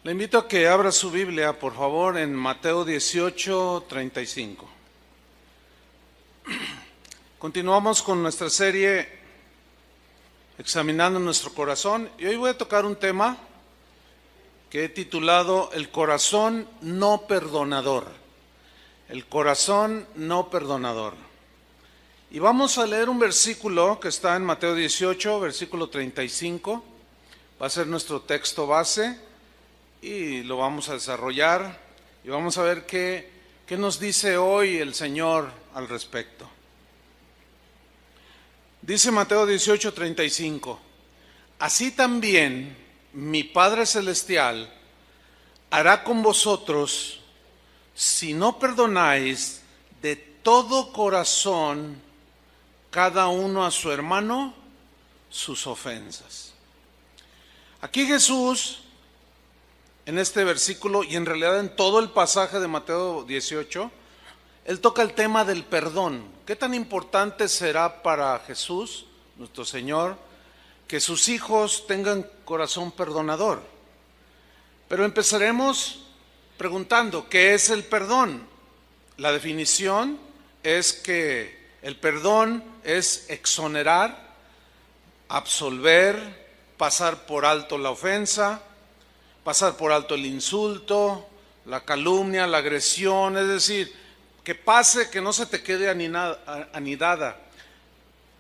Le invito a que abra su Biblia, por favor, en Mateo 18:35. Continuamos con nuestra serie Examinando nuestro corazón, y hoy voy a tocar un tema que he titulado El corazón no perdonador. El corazón no perdonador. Y vamos a leer un versículo que está en Mateo 18, versículo 35. Va a ser nuestro texto base y lo vamos a desarrollar y vamos a ver qué nos dice hoy el Señor al respecto. Dice Mateo 18:35: así también mi Padre Celestial hará con vosotros si no perdonáis de todo corazón cada uno a su hermano sus ofensas. Aquí Jesús, en este versículo y en realidad en todo el pasaje de Mateo 18, Él toca el tema del perdón. ¿Qué tan importante será para Jesús, nuestro Señor, que sus hijos tengan corazón perdonador? Pero empezaremos preguntando, ¿qué es el perdón? La definición es que el perdón es exonerar, absolver, pasar por alto la ofensa, pasar por alto el insulto, la calumnia, la agresión, es decir, que pase, que no se te quede anidada,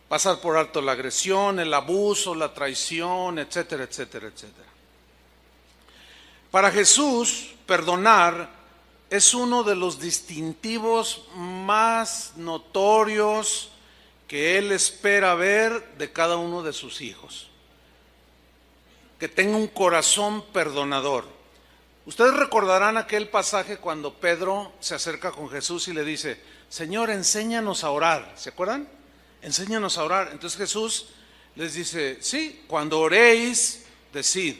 pasar por alto la agresión, el abuso, la traición, etcétera, etcétera, etcétera. Para Jesús, perdonar es uno de los distintivos más notorios que Él espera ver de cada uno de sus hijos. Que tenga un corazón perdonador. Ustedes recordarán aquel pasaje cuando Pedro se acerca con Jesús y le dice: Señor, enséñanos a orar. ¿Se acuerdan? Enséñanos a orar. Entonces Jesús les dice: sí, cuando oréis, decid: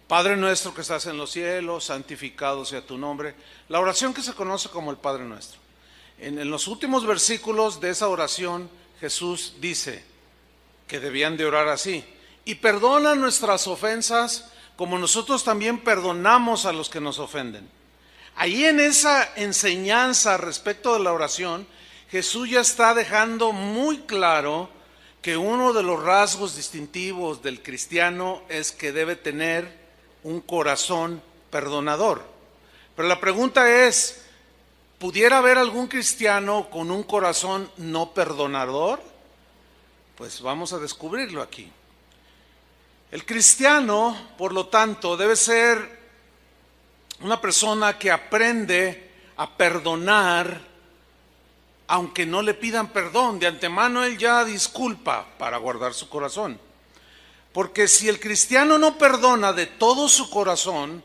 Padre nuestro que estás en los cielos, santificado sea tu nombre. La oración que se conoce como el Padre nuestro. En los últimos versículos de esa oración, Jesús dice que debían de orar así: y perdona nuestras ofensas como nosotros también perdonamos a los que nos ofenden. Ahí en esa enseñanza respecto de la oración, Jesús ya está dejando muy claro que uno de los rasgos distintivos del cristiano es que debe tener un corazón perdonador. Pero la pregunta es, ¿pudiera haber algún cristiano con un corazón no perdonador? Pues vamos a descubrirlo aquí. El cristiano, por lo tanto, debe ser una persona que aprende a perdonar, aunque no le pidan perdón. De antemano él ya disculpa para guardar su corazón. Porque si el cristiano no perdona de todo su corazón,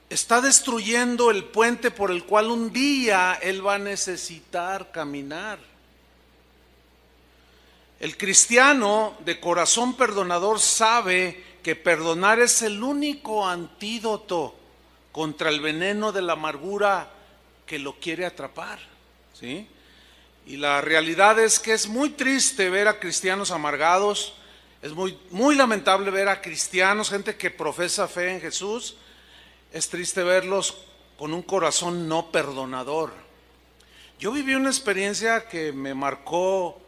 está destruyendo el puente por el cual un día él va a necesitar caminar. El cristiano de corazón perdonador sabe que perdonar es el único antídoto contra el veneno de la amargura que lo quiere atrapar, ¿sí? Y la realidad es que es muy triste ver a cristianos amargados, es muy lamentable ver a cristianos, gente que profesa fe en Jesús, es triste verlos con un corazón no perdonador. Yo viví una experiencia que me marcó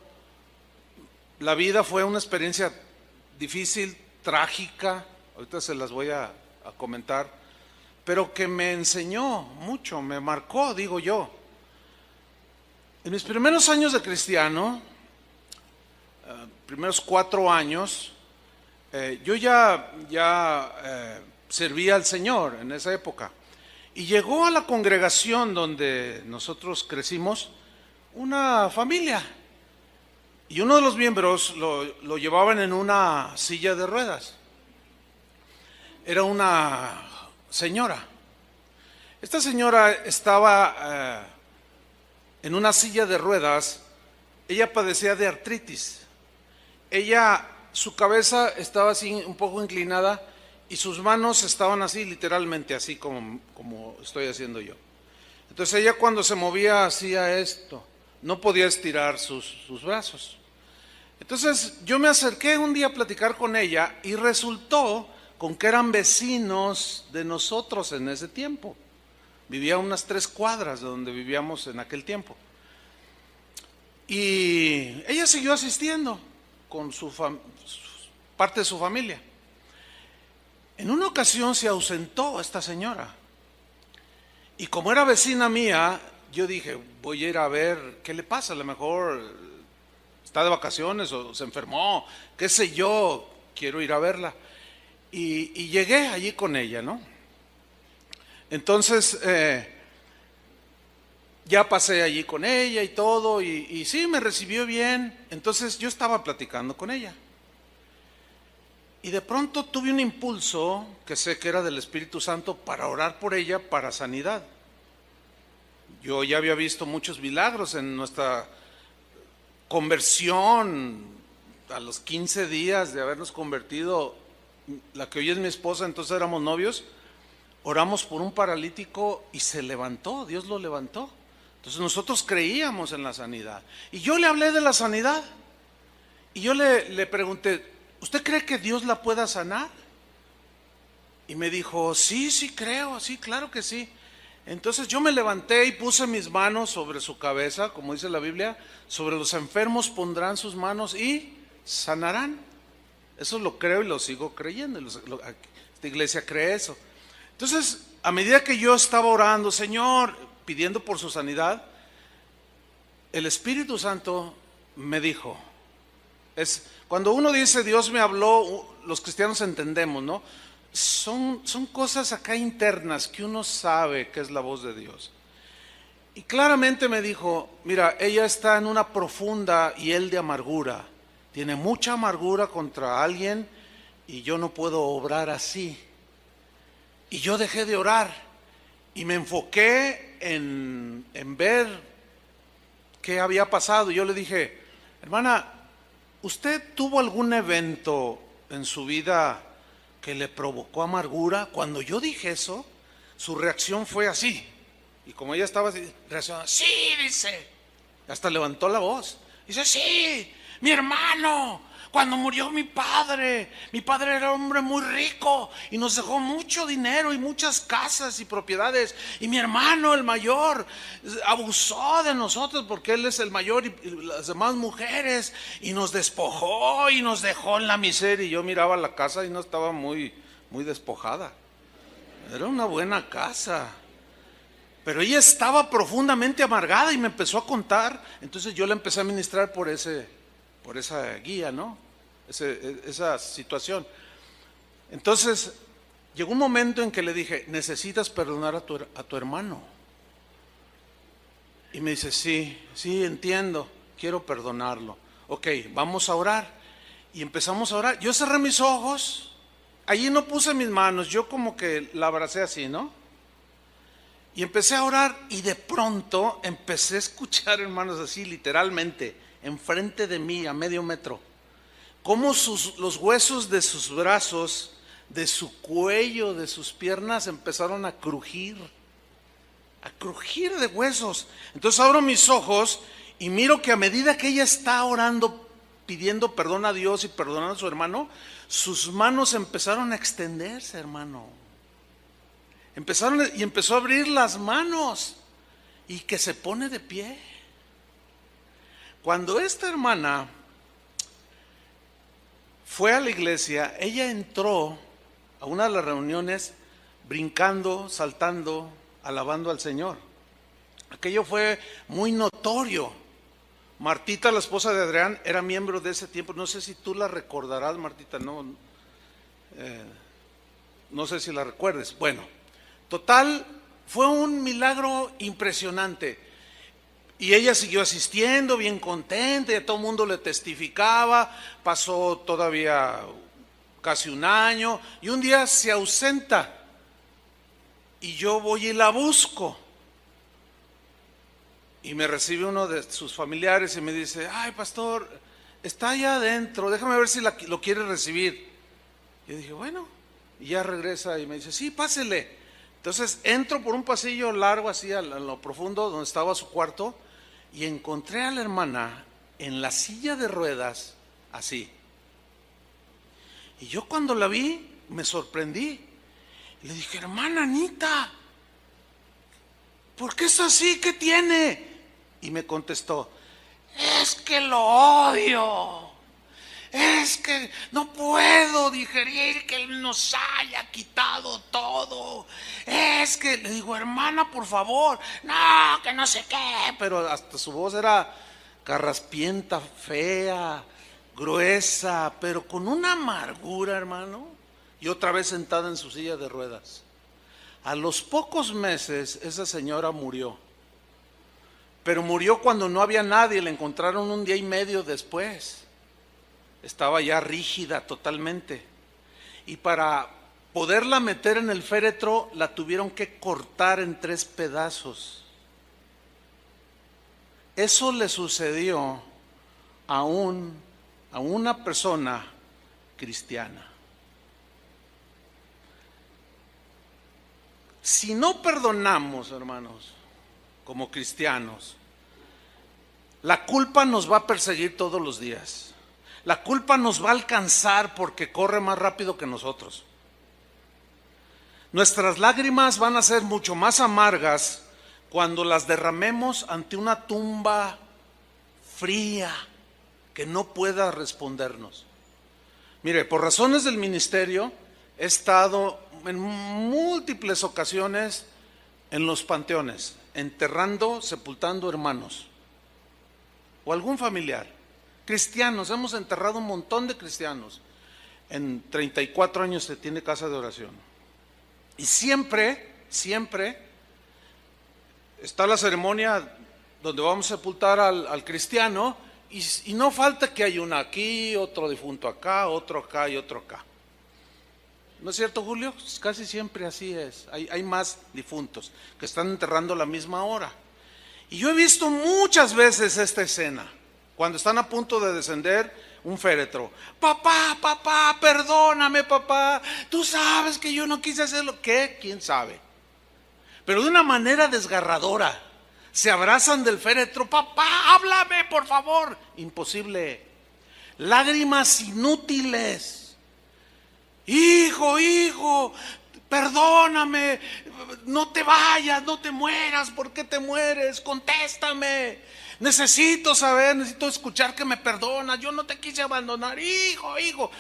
la vida, fue una experiencia difícil, trágica, ahorita se las voy a comentar, pero que me enseñó mucho, me marcó, digo yo. En mis primeros años de cristiano, primeros 4 años, yo ya servía al Señor en esa época. Y llegó a la congregación donde nosotros crecimos una familia. Y uno de los miembros lo llevaban en una silla de ruedas. Era una señora. Esta señora estaba en una silla de ruedas. Ella padecía de artritis. Su cabeza estaba así un poco inclinada y sus manos estaban así, literalmente así como estoy haciendo yo. Entonces ella cuando se movía hacía esto. No podía estirar sus brazos. Entonces yo me acerqué un día a platicar con ella y resultó con que eran vecinos de nosotros en ese tiempo. Vivía a unas 3 cuadras de donde vivíamos en aquel tiempo. Y ella siguió asistiendo con parte de su familia. En una ocasión se ausentó esta señora. Y como era vecina mía, yo dije, voy a ir a ver qué le pasa. A lo mejor está de vacaciones o se enfermó, qué sé yo, quiero ir a verla. Y llegué allí con ella, ¿no? Entonces, ya pasé allí con ella y todo, y sí, me recibió bien. Entonces yo estaba platicando con ella. Y de pronto tuve un impulso, que sé que era del Espíritu Santo, para orar por ella para sanidad. Yo ya había visto muchos milagros en nuestra conversión. A los 15 días de habernos convertido, la que hoy es mi esposa, entonces éramos novios, oramos por un paralítico y se levantó, Dios lo levantó. Entonces nosotros creíamos en la sanidad. Y yo le hablé de la sanidad. Y yo le pregunté, ¿usted cree que Dios la pueda sanar? Y me dijo, sí, creo, sí, claro que sí. Entonces yo me levanté y puse mis manos sobre su cabeza, como dice la Biblia, sobre los enfermos pondrán sus manos y sanarán. Eso lo creo y lo sigo creyendo. Esta iglesia cree eso. Entonces, a medida que yo estaba orando, Señor, pidiendo por su sanidad, el Espíritu Santo me dijo, cuando uno dice Dios me habló, los cristianos entendemos, ¿no? Son cosas acá internas que uno sabe que es la voz de Dios. Y claramente me dijo, mira, ella está en una profunda hiel de amargura, tiene mucha amargura contra alguien y yo no puedo obrar así. Y yo dejé de orar y me enfoqué en ver qué había pasado. Yo le dije, hermana, ¿usted tuvo algún evento en su vida que le provocó amargura? Cuando yo dije eso, su reacción fue así. Y como ella estaba así, reaccionó, sí, dice. Hasta levantó la voz. Dice, sí, mi hermano, cuando murió mi padre era un hombre muy rico y nos dejó mucho dinero y muchas casas y propiedades. Y mi hermano, el mayor, abusó de nosotros porque él es el mayor y las demás mujeres, y nos despojó y nos dejó en la miseria. Y yo miraba la casa y no estaba muy despojada. Era una buena casa. Pero ella estaba profundamente amargada y me empezó a contar. Entonces yo le empecé a ministrar por esa guía, ¿no? Esa situación. Entonces llegó un momento en que le dije, necesitas perdonar a tu hermano. Y me dice, sí, entiendo, quiero perdonarlo. Ok, vamos a orar. Y empezamos a orar. Yo cerré mis ojos, allí no puse mis manos, yo como que la abracé así, ¿no? Y empecé a orar y de pronto empecé a escuchar, hermanos, así literalmente, enfrente de mí a medio metro, cómo los huesos de sus brazos, de su cuello, de sus piernas empezaron a crujir de huesos. Entonces abro mis ojos y miro que a medida que ella está orando, pidiendo perdón a Dios y perdonando a su hermano, sus manos empezaron a extenderse, hermano. Empezó a abrir las manos y que se pone de pie. Cuando esta hermana fue a la iglesia, ella entró a una de las reuniones brincando, saltando, alabando al Señor. Aquello fue muy notorio. Martita, la esposa de Adrián, era miembro de ese tiempo. No sé si tú la recordarás, Martita, no sé si la recuerdes. Bueno, total, fue un milagro impresionante. Y ella siguió asistiendo, bien contenta, y a todo el mundo le testificaba. Pasó todavía casi un año, y un día se ausenta. Y yo voy y la busco. Y me recibe uno de sus familiares y me dice, ay, pastor, está allá adentro, déjame ver si lo quiere recibir. Yo dije, bueno, y ya regresa y me dice, sí, pásele. Entonces entro por un pasillo largo así a lo profundo donde estaba su cuarto y encontré a la hermana en la silla de ruedas así. Y yo cuando la vi me sorprendí. Le dije, hermana Anita, ¿por qué es así? ¿Qué tiene? Y me contestó, es que lo odio. Es que no puedo digerir que Él nos haya quitado todo. Es que, le digo, hermana, por favor, no, que no sé qué. Pero hasta su voz era carraspienta, fea, gruesa, pero con una amargura, hermano. Y otra vez sentada en su silla de ruedas. A los pocos meses esa señora murió. Pero murió cuando no había nadie, la encontraron un día y medio después. Estaba ya rígida totalmente. Y para poderla meter en el féretro, la tuvieron que cortar en 3 pedazos. Eso le sucedió a una persona cristiana. Si no perdonamos, hermanos, como cristianos, la culpa nos va a perseguir todos los días. La culpa nos va a alcanzar porque corre más rápido que nosotros. Nuestras lágrimas van a ser mucho más amargas cuando las derramemos ante una tumba fría que no pueda respondernos. Mire, por razones del ministerio he estado en múltiples ocasiones en los panteones, enterrando, sepultando hermanos o algún familiar. Cristianos, hemos enterrado un montón de cristianos. En 34 años se tiene casa de oración. Y siempre está la ceremonia donde vamos a sepultar al cristiano y no falta que hay uno aquí, otro difunto acá, otro acá y otro acá. ¿No es cierto, Julio? Casi siempre así es. Hay más difuntos que están enterrando a la misma hora. Y yo he visto muchas veces esta escena. Cuando están a punto de descender un féretro. Papá, perdóname, papá. Tú sabes que yo no quise hacerlo. ¿Qué? ¿Quién sabe? Pero de una manera desgarradora. Se abrazan del féretro. Papá, háblame, por favor. Imposible. Lágrimas inútiles. Hijo, perdóname. No te vayas, no te mueras. ¿Por qué te mueres? Contéstame. Necesito saber, necesito escuchar que me perdonas. Yo no te quise abandonar, hijo.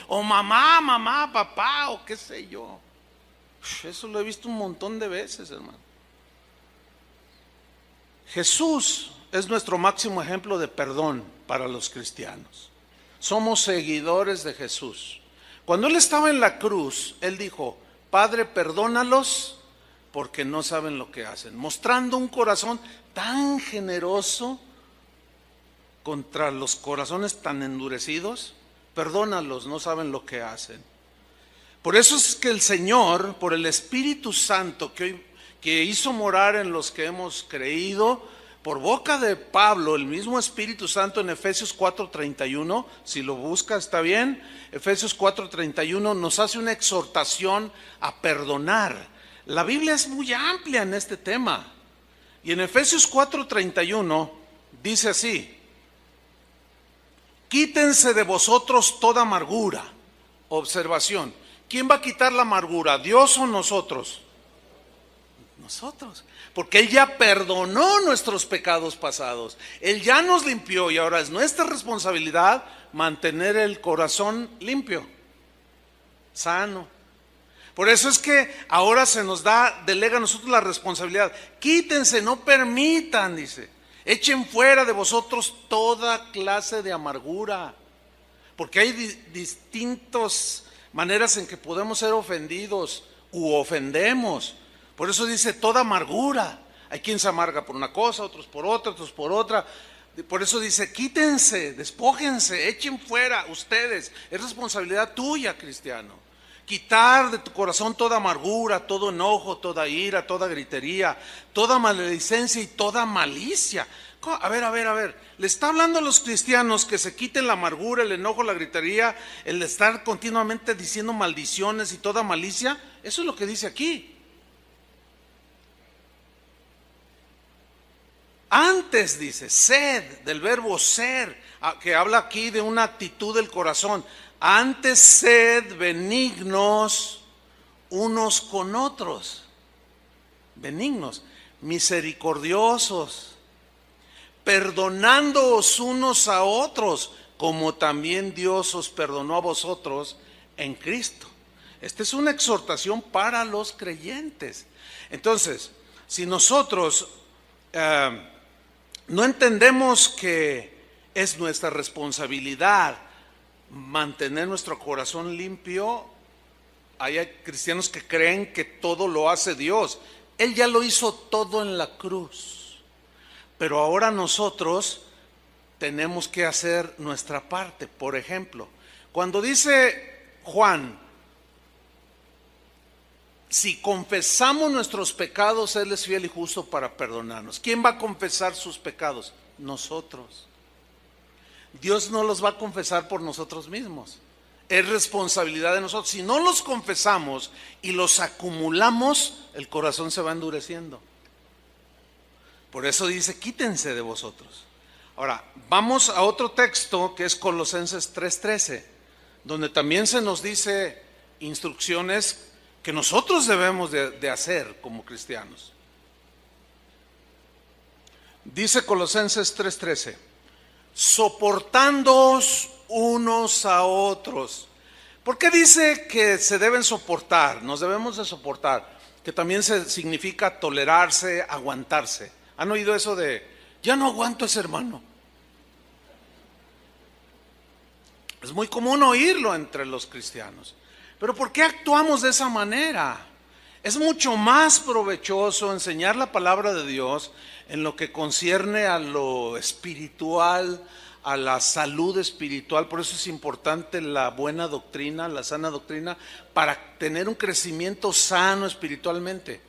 O mamá, papá, o qué sé yo. Eso lo he visto un montón de veces, hermano. Jesús es nuestro máximo ejemplo de perdón para los cristianos. Somos seguidores de Jesús. Cuando Él estaba en la cruz, Él dijo, Padre, perdónalos porque no saben lo que hacen. Mostrando un corazón tan generoso contra los corazones tan endurecidos. Perdónalos, no saben lo que hacen. Por eso es que el Señor, por el Espíritu Santo que hizo morar en los que hemos creído, por boca de Pablo, el mismo Espíritu Santo en Efesios 4:31, si lo busca está bien, Efesios 4:31 nos hace una exhortación a perdonar. La Biblia es muy amplia en este tema. Y en Efesios 4:31 dice así: quítense de vosotros toda amargura. Observación, ¿quién va a quitar la amargura? ¿Dios o nosotros? Nosotros, porque Él ya perdonó nuestros pecados pasados. Él ya nos limpió y ahora es nuestra responsabilidad mantener el corazón limpio, sano. Por eso es que ahora se nos delega a nosotros la responsabilidad. Quítense, no permitan, dice. Echen fuera de vosotros toda clase de amargura, porque hay distintas maneras en que podemos ser ofendidos u ofendemos. Por eso dice toda amargura. Hay quien se amarga por una cosa, otros por otra, otros por otra. Por eso dice quítense, despójense, echen fuera ustedes. Es responsabilidad tuya, cristiano. Quitar de tu corazón toda amargura, todo enojo, toda ira, toda gritería, toda maledicencia y toda malicia. A ver, le está hablando a los cristianos que se quiten la amargura, el enojo, la gritería, el de estar continuamente diciendo maldiciones y toda malicia. Eso es lo que dice aquí. Antes dice, sed, del verbo ser, que habla aquí de una actitud del corazón. Antes sed benignos unos con otros, benignos, misericordiosos, perdonándoos unos a otros, como también Dios os perdonó a vosotros en Cristo. Esta es una exhortación para los creyentes. Entonces, si nosotros no entendemos que es nuestra responsabilidad mantener nuestro corazón limpio, hay cristianos que creen que todo lo hace Dios. Él ya lo hizo todo en la cruz, pero ahora nosotros tenemos que hacer nuestra parte. Por ejemplo, cuando dice Juan, si confesamos nuestros pecados, Él es fiel y justo para perdonarnos. ¿Quién va a confesar sus pecados? Nosotros. Dios no los va a confesar por nosotros mismos. Es responsabilidad de nosotros. Si no los confesamos y los acumulamos, el corazón se va endureciendo. Por eso dice, quítense de vosotros. Ahora, vamos a otro texto que es Colosenses 3:13, donde también se nos dice instrucciones que nosotros debemos de hacer como cristianos. Dice Colosenses 3:13, soportándoos unos a otros. ¿Por qué dice que se deben soportar? Nos debemos de soportar, que también significa tolerarse, aguantarse. ¿Han oído eso de, ya no aguanto a ese hermano? Es muy común oírlo entre los cristianos. Pero ¿por qué actuamos de esa manera? Es mucho más provechoso enseñar la palabra de Dios en lo que concierne a lo espiritual, a la salud espiritual. Por eso es importante la buena doctrina, la sana doctrina, para tener un crecimiento sano espiritualmente.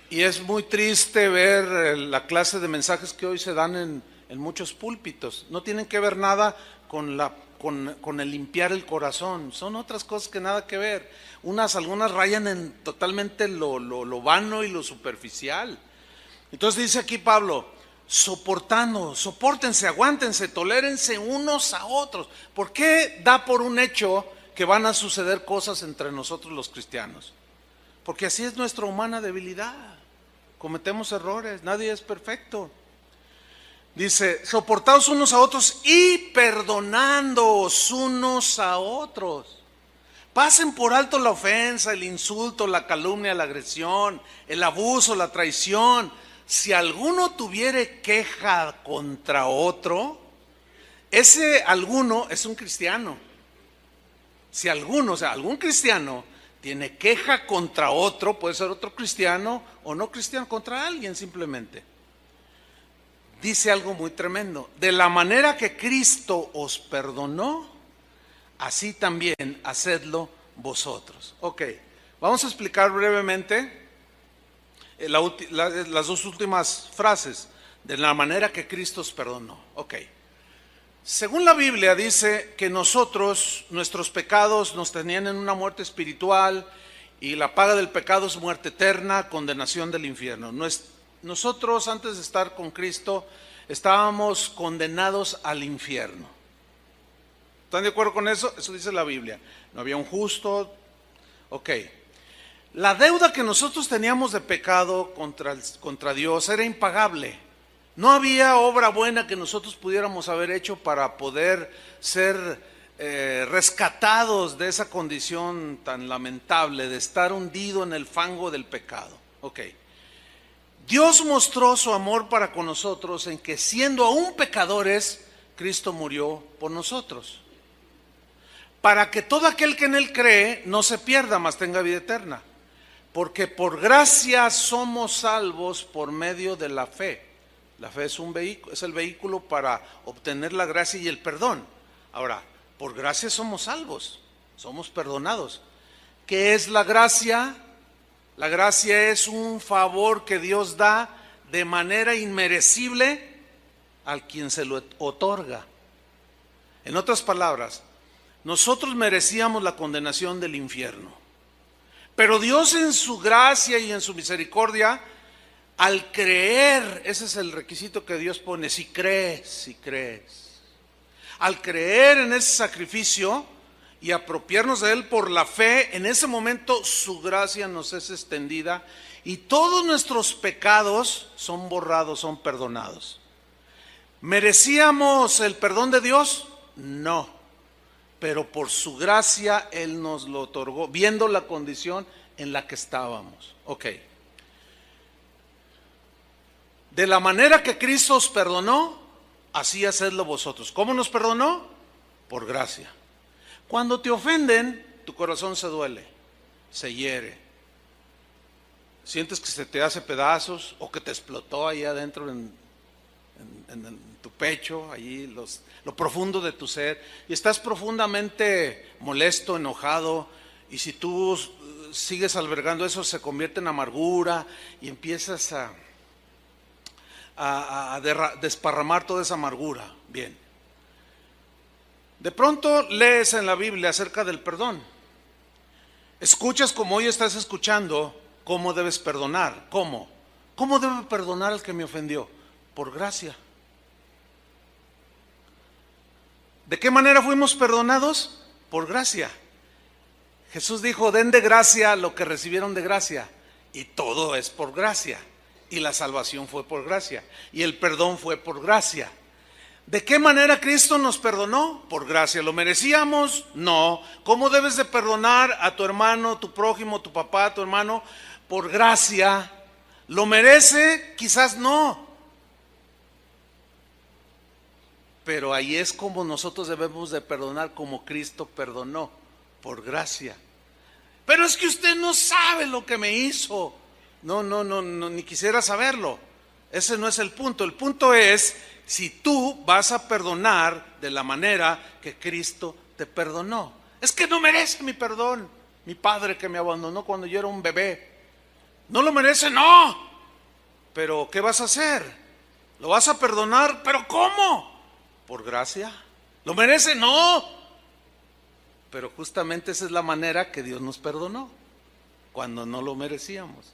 Y es muy triste ver la clase de mensajes que hoy se dan en muchos púlpitos. No tienen que ver nada con el limpiar el corazón. Son otras cosas que nada que ver. Algunas rayan en totalmente lo vano y lo superficial. Entonces dice aquí Pablo, sopórtense, aguántense, tolérense unos a otros. ¿Por qué da por un hecho que van a suceder cosas entre nosotros los cristianos? Porque así es nuestra humana debilidad. Cometemos errores, nadie es perfecto. Dice, soportaos unos a otros y perdonándoos unos a otros. Pasen por alto la ofensa, el insulto, la calumnia, la agresión, el abuso, la traición. Si alguno tuviere queja contra otro, ese alguno es un cristiano. Si alguno, algún cristiano tiene queja contra otro, puede ser otro cristiano o no cristiano, contra alguien simplemente. Dice algo muy tremendo, de la manera que Cristo os perdonó, así también hacedlo vosotros. Ok, vamos a explicar brevemente las dos últimas frases, de la manera que Cristo os perdonó. Ok, según la Biblia dice que nuestros pecados nos tenían en una muerte espiritual y la paga del pecado es muerte eterna, condenación del infierno. Nosotros antes de estar con Cristo estábamos condenados al infierno. ¿Están de acuerdo con eso? Eso dice la Biblia. No había un justo. Ok. La deuda que nosotros teníamos de pecado contra Dios era impagable. No había obra buena que nosotros pudiéramos haber hecho para poder ser rescatados de esa condición tan lamentable de estar hundido en el fango del pecado. Ok. Dios mostró su amor para con nosotros en que siendo aún pecadores, Cristo murió por nosotros. Para que todo aquel que en Él cree no se pierda, mas tenga vida eterna. Porque por gracia somos salvos por medio de la fe. La fe es el vehículo para obtener la gracia y el perdón. Ahora, por gracia somos salvos, somos perdonados. ¿Qué es la gracia? La gracia es un favor que Dios da de manera inmerecible al quien se lo otorga. En otras palabras, nosotros merecíamos la condenación del infierno, pero Dios en su gracia y en su misericordia, al creer, ese es el requisito que Dios pone, si crees, al creer en ese sacrificio y apropiarnos de Él por la fe, en ese momento su gracia nos es extendida y todos nuestros pecados son borrados, son perdonados. ¿Merecíamos el perdón de Dios? No, pero por su gracia Él nos lo otorgó, viendo la condición en la que estábamos. Ok. De la manera que Cristo os perdonó, así hacedlo vosotros. ¿Cómo nos perdonó? Por gracia. Cuando te ofenden, tu corazón se duele, se hiere. Sientes que se te hace pedazos o que te explotó ahí adentro en tu pecho, allí lo profundo de tu ser. Y estás profundamente molesto, enojado. Y si tú sigues albergando eso, se convierte en amargura y empiezas a desparramar toda esa amargura. Bien. De pronto lees en la Biblia acerca del perdón. Escuchas como hoy estás escuchando cómo debes perdonar. ¿Cómo? ¿Cómo debo perdonar al que me ofendió? Por gracia. ¿De qué manera fuimos perdonados? Por gracia. Jesús dijo, den de gracia lo que recibieron de gracia. Y todo es por gracia. Y la salvación fue por gracia. Y el perdón fue por gracia. ¿De qué manera Cristo nos perdonó? Por gracia. ¿Lo merecíamos? No. ¿Cómo debes de perdonar a tu hermano, tu prójimo, tu papá, tu hermano? Por gracia. ¿Lo merece? Quizás no. Pero ahí es como nosotros debemos de perdonar, como Cristo perdonó, por gracia. Pero es que usted no sabe lo que me hizo. No, ni quisiera saberlo. Ese no es el punto. El punto es si tú vas a perdonar de la manera que Cristo te perdonó. Es que no merece mi perdón. Mi padre que me abandonó cuando yo era un bebé. ¿No lo merece? No. Pero ¿qué vas a hacer? ¿Lo vas a perdonar? ¿Pero cómo? ¿Por gracia? ¿Lo merece? No. Pero justamente esa es la manera que Dios nos perdonó, cuando no lo merecíamos.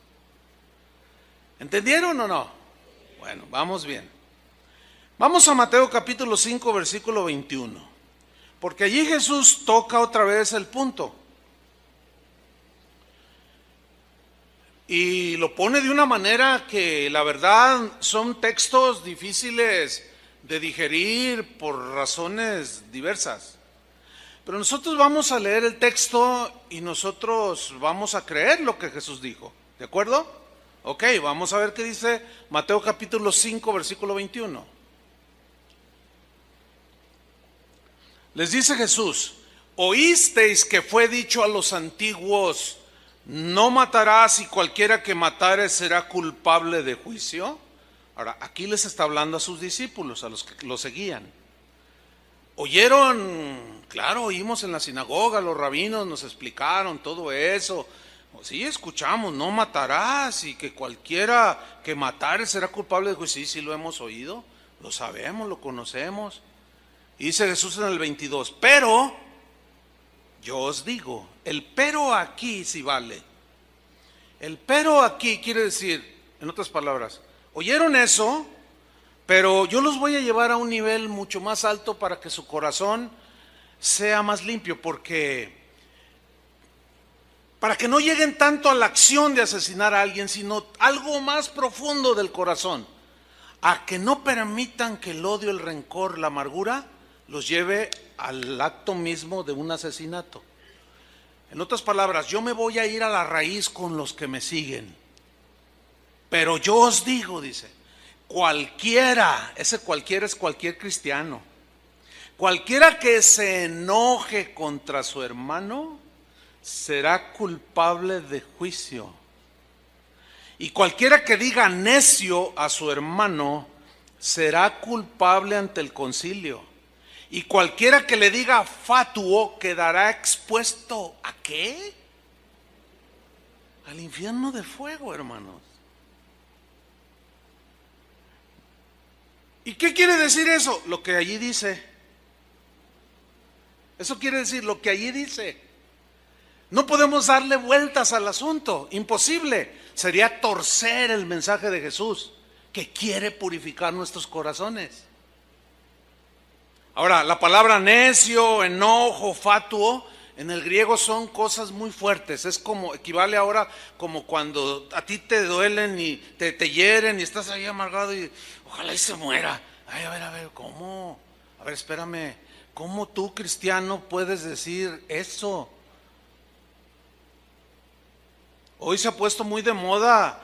¿Entendieron o no? Bueno, vamos bien. Vamos a Mateo capítulo 5, versículo 21. Porque allí Jesús toca otra vez el punto. Y lo pone de una manera que la verdad son textos difíciles de digerir por razones diversas. Pero nosotros vamos a leer el texto y nosotros vamos a creer lo que Jesús dijo. ¿De acuerdo? Ok, vamos a ver qué dice Mateo capítulo 5, versículo 21. Les dice Jesús, oísteis que fue dicho a los antiguos, no matarás y cualquiera que matare será culpable de juicio. Ahora, aquí les está hablando a sus discípulos, a los que lo seguían. Oyeron, claro, oímos en la sinagoga, los rabinos nos explicaron todo eso. Sí, escuchamos, no matarás y que cualquiera que matare será culpable de juicio. Sí, lo hemos oído, lo sabemos, lo conocemos. Y dice Jesús en el 22, pero yo os digo, el pero aquí sí vale. El pero aquí quiere decir, en otras palabras, oyeron eso, pero yo los voy a llevar a un nivel mucho más alto para que su corazón sea más limpio, porque para que no lleguen tanto a la acción de asesinar a alguien, sino algo más profundo del corazón, a que no permitan que el odio, el rencor, la amargura los lleve al acto mismo de un asesinato. En otras palabras, yo me voy a ir a la raíz con los que me siguen. Pero yo os digo, dice, cualquiera, ese cualquiera es cualquier cristiano, cualquiera que se enoje contra su hermano será culpable de juicio. Y cualquiera que diga necio a su hermano será culpable ante el concilio. Y cualquiera que le diga fatuo quedará expuesto ¿a qué? Al infierno de fuego, hermanos. ¿Y qué quiere decir eso? Lo que allí dice. Eso quiere decir lo que allí dice. No podemos darle vueltas al asunto, imposible. Sería torcer el mensaje de Jesús, que quiere purificar nuestros corazones. Ahora, la palabra necio, enojo, fatuo, En el griego son cosas muy fuertes. Es como, equivale ahora como cuando a ti te duelen y te hieren y estás ahí amargado y ojalá y se muera. Ay, a ver, ¿cómo? A ver, espérame. ¿Cómo tú, cristiano, puedes decir eso? Hoy se ha puesto muy de moda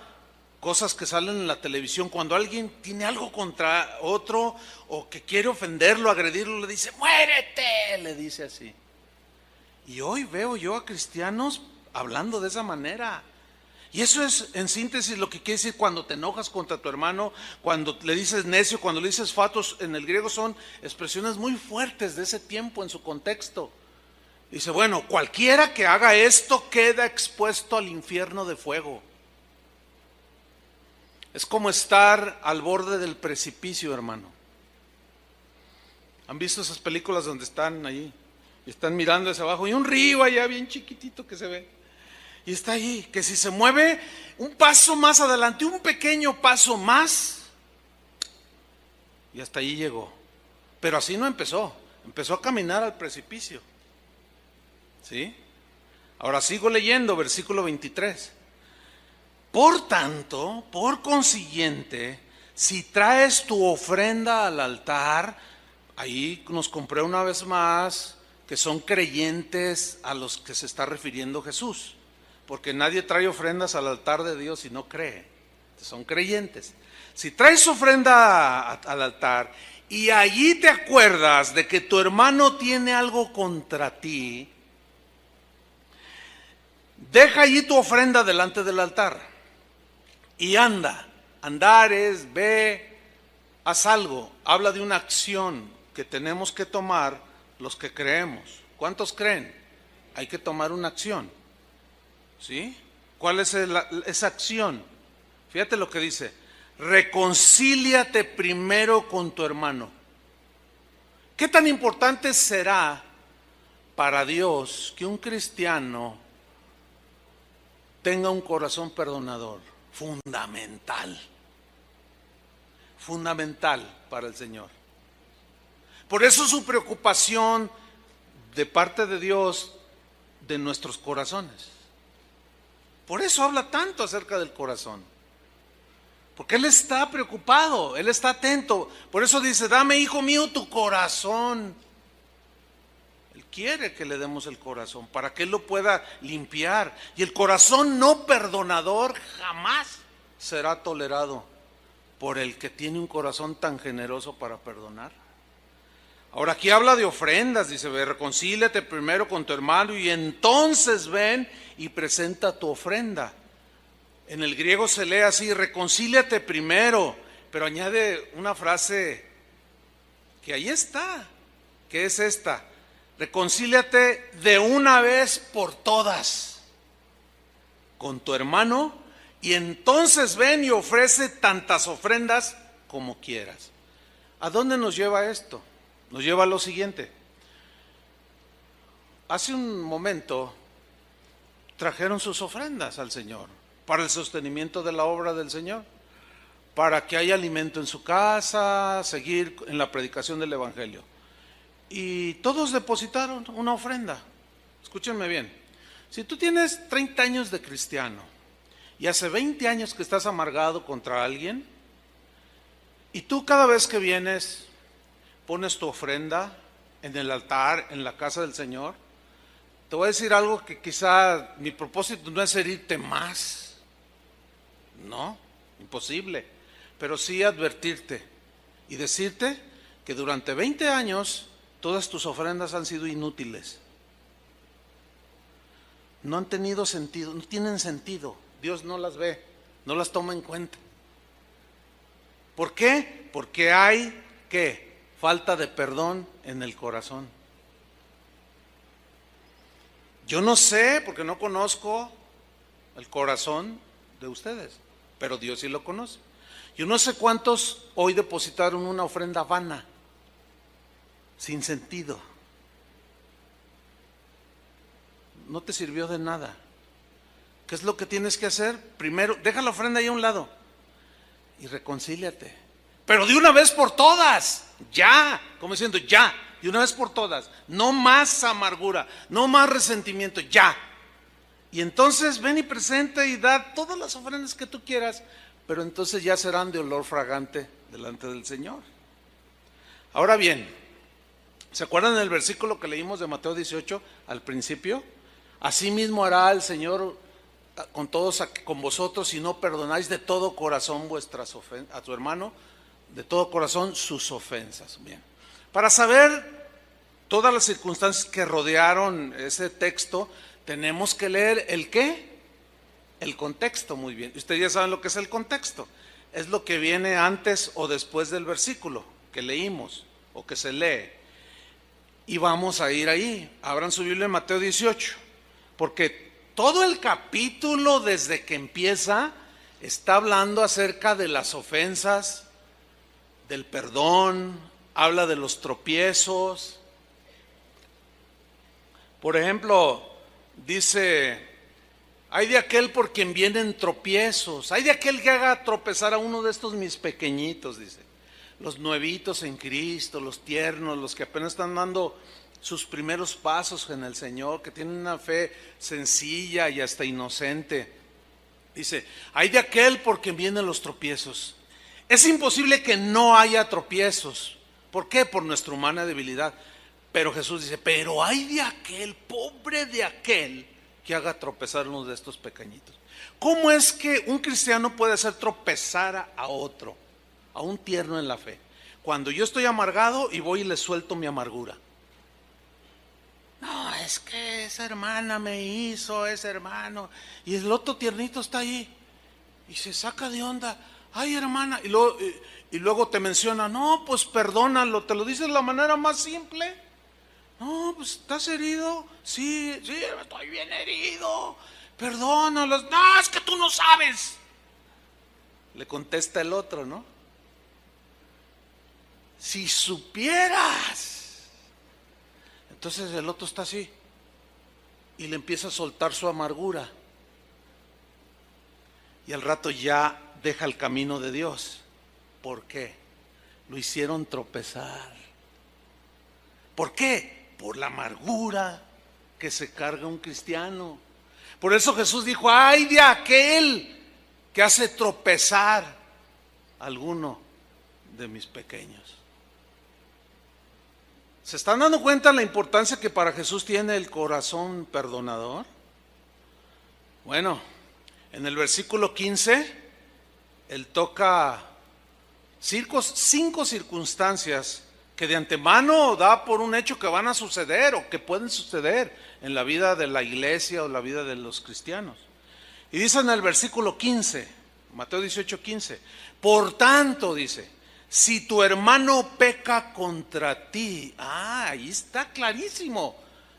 cosas que salen en la televisión. Cuando alguien tiene algo contra otro o que quiere ofenderlo, agredirlo, le dice, ¡muérete! Le dice así. Y hoy veo yo a cristianos hablando de esa manera. Y eso es en síntesis lo que quiere decir cuando te enojas contra tu hermano, cuando le dices necio, cuando le dices fatos. En el griego son expresiones muy fuertes de ese tiempo en su contexto. Dice, bueno, cualquiera que haga esto queda expuesto al infierno de fuego. Es como estar al borde del precipicio, hermano. ¿Han visto esas películas donde están allí y están mirando hacia abajo y un río allá bien chiquitito que se ve? Y está ahí, que si se mueve un paso más adelante, un pequeño paso más, y hasta allí llegó. Pero así no empezó, empezó a caminar al precipicio. ¿Sí? Ahora sigo leyendo, versículo 23. Por tanto, por consiguiente, si traes tu ofrenda al altar, ahí nos compré una vez más que son creyentes a los que se está refiriendo Jesús. Porque nadie trae ofrendas al altar de Dios si no cree. Son creyentes. Si traes ofrenda al altar y allí te acuerdas de que tu hermano tiene algo contra ti, deja allí tu ofrenda delante del altar y anda. Andar es, ve, haz algo. Habla de una acción que tenemos que tomar los que creemos. ¿Cuántos creen? Hay que tomar una acción. ¿Sí? ¿Cuál es esa acción? Fíjate lo que dice. Reconcíliate primero con tu hermano. ¿Qué tan importante será para Dios que un cristiano tenga un corazón perdonador? Fundamental. Fundamental para el Señor. Por eso su preocupación de parte de Dios de nuestros corazones. Por eso habla tanto acerca del corazón. Porque Él está preocupado, Él está atento. Por eso dice, dame, hijo mío, tu corazón. Él quiere que le demos el corazón para que Él lo pueda limpiar. Y el corazón no perdonador jamás será tolerado por el que tiene un corazón tan generoso para perdonar. Ahora aquí habla de ofrendas, dice, ve, reconcíliate primero con tu hermano y entonces ven y presenta tu ofrenda. En el griego se lee así, reconcíliate primero, pero añade una frase que ahí está, que es esta, reconcíliate de una vez por todas con tu hermano y entonces ven y ofrece tantas ofrendas como quieras. ¿A dónde nos lleva esto? Nos lleva a lo siguiente. Hace un momento trajeron sus ofrendas al Señor para el sostenimiento de la obra del Señor, para que haya alimento en su casa, seguir en la predicación del Evangelio. Y todos depositaron una ofrenda. Escúchenme bien. Si tú tienes 30 años de cristiano y hace 20 años que estás amargado contra alguien, y tú cada vez que vienes pones tu ofrenda en el altar, en la casa del Señor, te voy a decir algo que quizá mi propósito no es herirte más, no, imposible, pero sí advertirte y decirte que durante 20 años todas tus ofrendas han sido inútiles, no han tenido sentido, no tienen sentido, Dios no las ve, no las toma en cuenta. ¿Por qué? Porque hay, ¿qué? Falta de perdón en el corazón. Yo no sé, porque no conozco el corazón de ustedes, pero Dios sí lo conoce. Yo no sé cuántos hoy depositaron una ofrenda vana, sin sentido. No te sirvió de nada. ¿Qué es lo que tienes que hacer? Primero, deja la ofrenda ahí a un lado y reconcíliate. Pero de una vez por todas, ya, como diciendo, ya, de una vez por todas, no más amargura, no más resentimiento, ya. Y entonces ven y presenta y da todas las ofrendas que tú quieras, pero entonces ya serán de olor fragante delante del Señor. Ahora bien, ¿se acuerdan del versículo que leímos de Mateo 18 al principio? Asimismo hará el Señor con todos, con vosotros, si no perdonáis de todo corazón vuestras ofensas, a tu hermano, de todo corazón sus ofensas. Bien, para saber todas las circunstancias que rodearon ese texto, tenemos que leer ¿el qué? El contexto, muy bien. Ustedes ya saben lo que es el contexto. Es lo que viene antes o después del versículo que leímos o que se lee. Y vamos a ir ahí. Abran su Biblia en Mateo 18, porque todo el capítulo desde que empieza está hablando acerca de las ofensas, del perdón, habla de los tropiezos. Por ejemplo, dice: hay de aquel por quien vienen tropiezos, hay de aquel que haga tropezar a uno de estos mis pequeñitos, dice. Los nuevitos en Cristo, los tiernos, los que apenas están dando sus primeros pasos en el Señor, que tienen una fe sencilla y hasta inocente. Dice: hay de aquel por quien vienen los tropiezos. Es imposible que no haya tropiezos. ¿Por qué? Por nuestra humana debilidad. Pero Jesús dice: pero hay de aquel, pobre de aquel, que haga tropezar a uno de estos pequeñitos. ¿Cómo es que un cristiano puede hacer tropezar a otro, a un tierno en la fe? Cuando yo estoy amargado y voy y le suelto mi amargura. No, es que esa hermana me hizo, ese hermano, y el otro tiernito está ahí y se saca de onda. Ay, hermana, y luego te menciona: no, pues perdónalo. Te lo dice de la manera más simple. No, pues ¿estás herido? Sí, estoy bien herido. Perdónalos. No, es que tú no sabes. Le contesta el otro, ¿no? Si supieras. Entonces el otro está así y le empieza a soltar su amargura. Y al rato ya deja el camino de Dios. ¿Por qué? Lo hicieron tropezar. ¿Por qué? Por la amargura que se carga un cristiano. Por eso Jesús dijo: ay de aquel que hace tropezar a alguno de mis pequeños. ¿Se están dando cuenta la importancia que para Jesús tiene el corazón perdonador? Bueno, en el versículo 15, Él toca 5 circunstancias que de antemano da por un hecho que van a suceder o que pueden suceder en la vida de la iglesia o la vida de los cristianos. Y dice en el versículo 15, Mateo 18, 15, por tanto, dice, si tu hermano peca contra ti, ahí está clarísimo,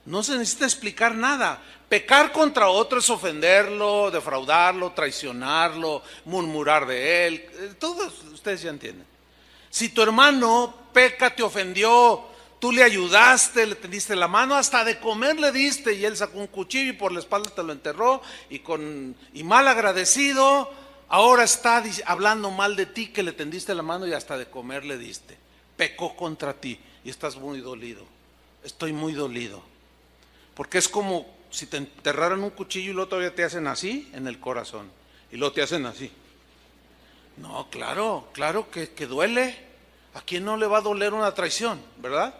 no se necesita explicar nada. Pecar contra otro es ofenderlo, defraudarlo, traicionarlo, murmurar de él, todos ustedes ya entienden. Si tu hermano peca, te ofendió, tú le ayudaste, le tendiste la mano, hasta de comer le diste, y él sacó un cuchillo y por la espalda te lo enterró, y mal agradecido, ahora está hablando mal de ti, que le tendiste la mano y hasta de comer le diste. Pecó contra ti y estás muy dolido. Estoy muy dolido. Porque es como si te enterraran un cuchillo y luego todavía te hacen así en el corazón, y luego te hacen así. No, claro que duele. ¿A quién no le va a doler una traición, verdad?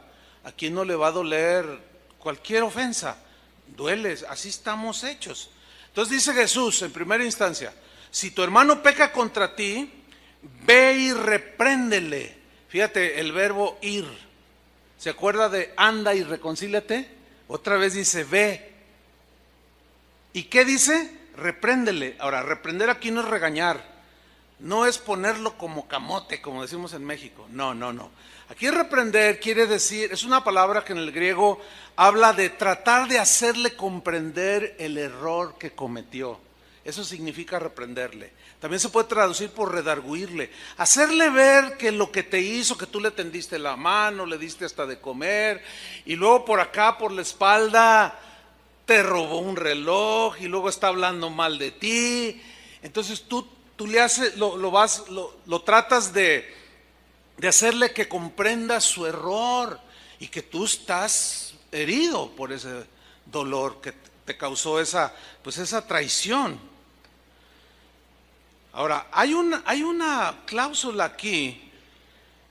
¿A quién no le va a doler cualquier ofensa? Duele, así estamos hechos. Entonces dice Jesús en primera instancia: si tu hermano peca contra ti, ve y repréndele. Fíjate el verbo ir. ¿Se acuerda de anda y reconcíliate? Otra vez dice ve. ¿Y qué dice? Repréndele. Ahora, reprender aquí no es regañar. No es ponerlo como camote, como decimos en México. No. Aquí reprender quiere decir, es una palabra que en el griego habla de tratar de hacerle comprender el error que cometió. Eso significa reprenderle. También se puede traducir por redarguirle. Hacerle ver que lo que te hizo, que tú le tendiste la mano, le diste hasta de comer, y luego por acá, por la espalda, te robó un reloj, y luego está hablando mal de ti. Entonces tú le haces, lo tratas de hacerle que comprenda su error. y que tú estás herido por ese dolor que te causó esa traición. Ahora, hay una cláusula aquí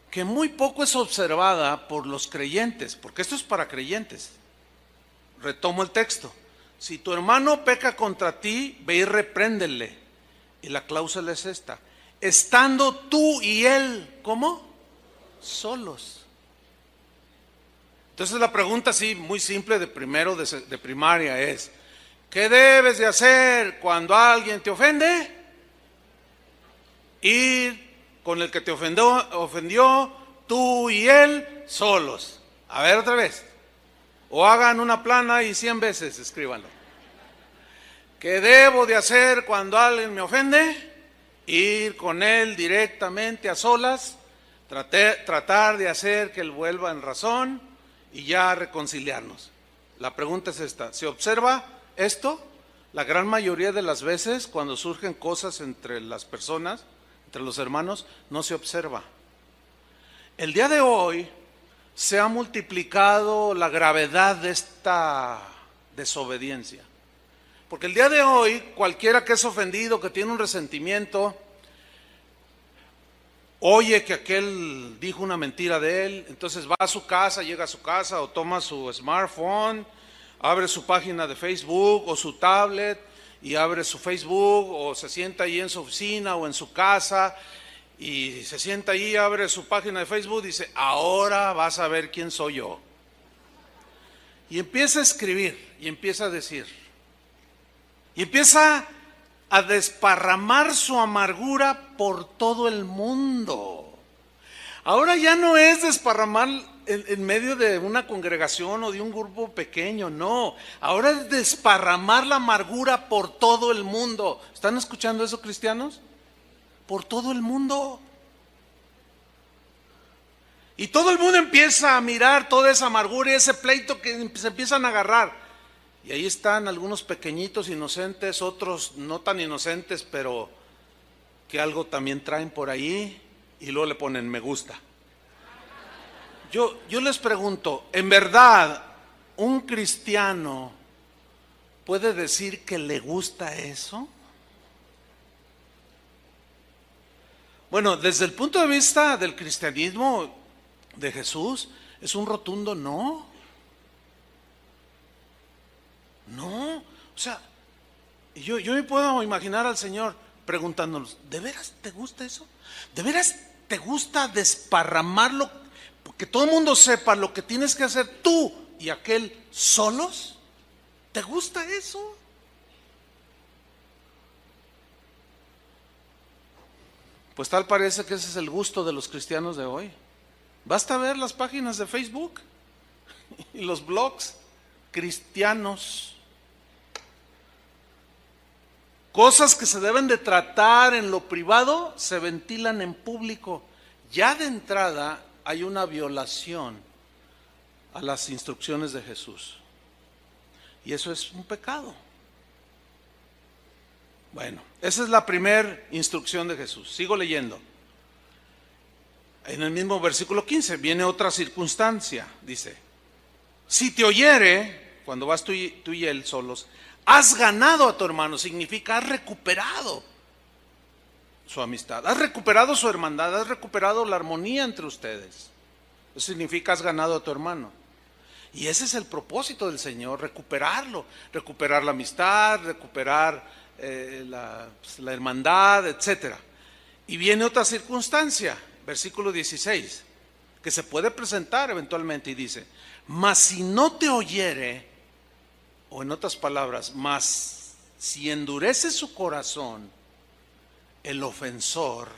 que muy poco es observada por los creyentes, porque esto es para creyentes. Retomo el texto. Si tu hermano peca contra ti, ve y repréndele. Y la cláusula es esta: estando tú y él, ¿cómo? Solos. Entonces la pregunta así muy simple de primero de primaria es: ¿qué debes de hacer cuando alguien te ofende? Ir con el que te ofendió, tú y él solos. A ver otra vez. O hagan una plana y 100 veces escríbanlo. ¿Qué debo de hacer cuando alguien me ofende? Ir con él directamente a solas, tratar de hacer que él vuelva en razón y ya reconciliarnos. La pregunta es esta: ¿se observa esto? La gran mayoría de las veces cuando surgen cosas entre las personas, entre los hermanos, no se observa. El día de hoy se ha multiplicado la gravedad de esta desobediencia. Porque el día de hoy, cualquiera que es ofendido, que tiene un resentimiento, oye que aquel dijo una mentira de él, entonces va a su casa, llega a su casa o toma su smartphone, abre su página de Facebook o su tablet y abre su Facebook, o se sienta ahí en su oficina o en su casa y se sienta ahí, abre su página de Facebook y dice: ahora vas a ver quién soy yo. Y empieza a escribir y empieza a decir. Y empieza a desparramar su amargura por todo el mundo. Ahora ya no es desparramar en medio de una congregación o de un grupo pequeño, no. Ahora es desparramar la amargura por todo el mundo. ¿Están escuchando eso, cristianos? Por todo el mundo. Y todo el mundo empieza a mirar toda esa amargura y ese pleito que se empiezan a agarrar. Y ahí están algunos pequeñitos inocentes, otros no tan inocentes, pero que algo también traen por ahí, y luego le ponen me gusta. Yo les pregunto, ¿en verdad un cristiano puede decir que le gusta eso? Bueno, desde el punto de vista del cristianismo de Jesús, es un rotundo no. No, o sea, yo me puedo imaginar al Señor preguntándonos: ¿de veras te gusta eso? ¿De veras te gusta desparramarlo? Que todo el mundo sepa lo que tienes que hacer tú y aquel solos. ¿Te gusta eso? Pues tal parece que ese es el gusto de los cristianos de hoy. Basta ver las páginas de Facebook y los blogs cristianos. Cosas que se deben de tratar en lo privado se ventilan en público. Ya de entrada hay una violación a las instrucciones de Jesús. Y eso es un pecado. Bueno, esa es la primera instrucción de Jesús. Sigo leyendo. En el mismo versículo 15 viene otra circunstancia. Dice: si te oyere, cuando vas tú y él solos, has ganado a tu hermano. Significa has recuperado su amistad, has recuperado su hermandad, has recuperado la armonía entre ustedes. Eso significa has ganado a tu hermano. Y ese es el propósito del Señor: recuperarlo, recuperar la amistad, recuperar la hermandad, etc. Y viene otra circunstancia, versículo 16, que se puede presentar eventualmente, y dice: mas si no te oyere, o en otras palabras, mas si endurece su corazón el ofensor,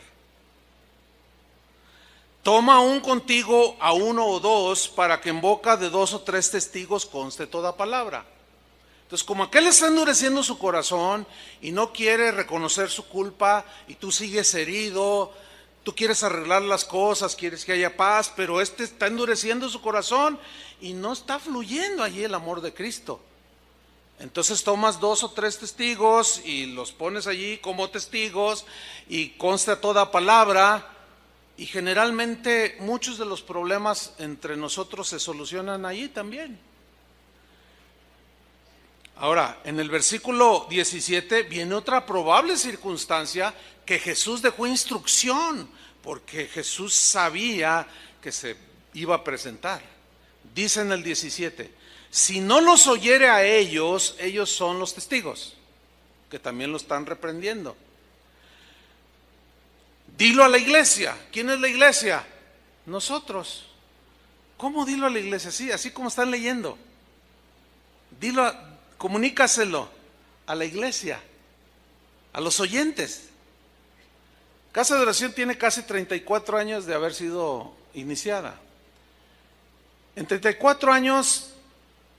toma aún contigo a uno o dos, para que en boca de 2 o 3 testigos conste toda palabra. Entonces, como aquel está endureciendo su corazón y no quiere reconocer su culpa, y tú sigues herido, tú quieres arreglar las cosas, quieres que haya paz, pero este está endureciendo su corazón y no está fluyendo allí el amor de Cristo. Entonces tomas 2 o 3 testigos y los pones allí como testigos y consta toda palabra, Y generalmente muchos de los problemas entre nosotros se solucionan allí también. Ahora, en el versículo 17 viene otra probable circunstancia que Jesús dejó instrucción, porque Jesús sabía que se iba a presentar. Dice en el 17, si no los oyere a ellos, ellos son los testigos, que también lo están reprendiendo. Dilo a la iglesia. ¿Quién es la iglesia? Nosotros. ¿Cómo dilo a la iglesia? Sí, así como están leyendo. Comunícaselo a la iglesia, a los oyentes. Casa de Oración tiene casi 34 años de haber sido iniciada. En 34 años,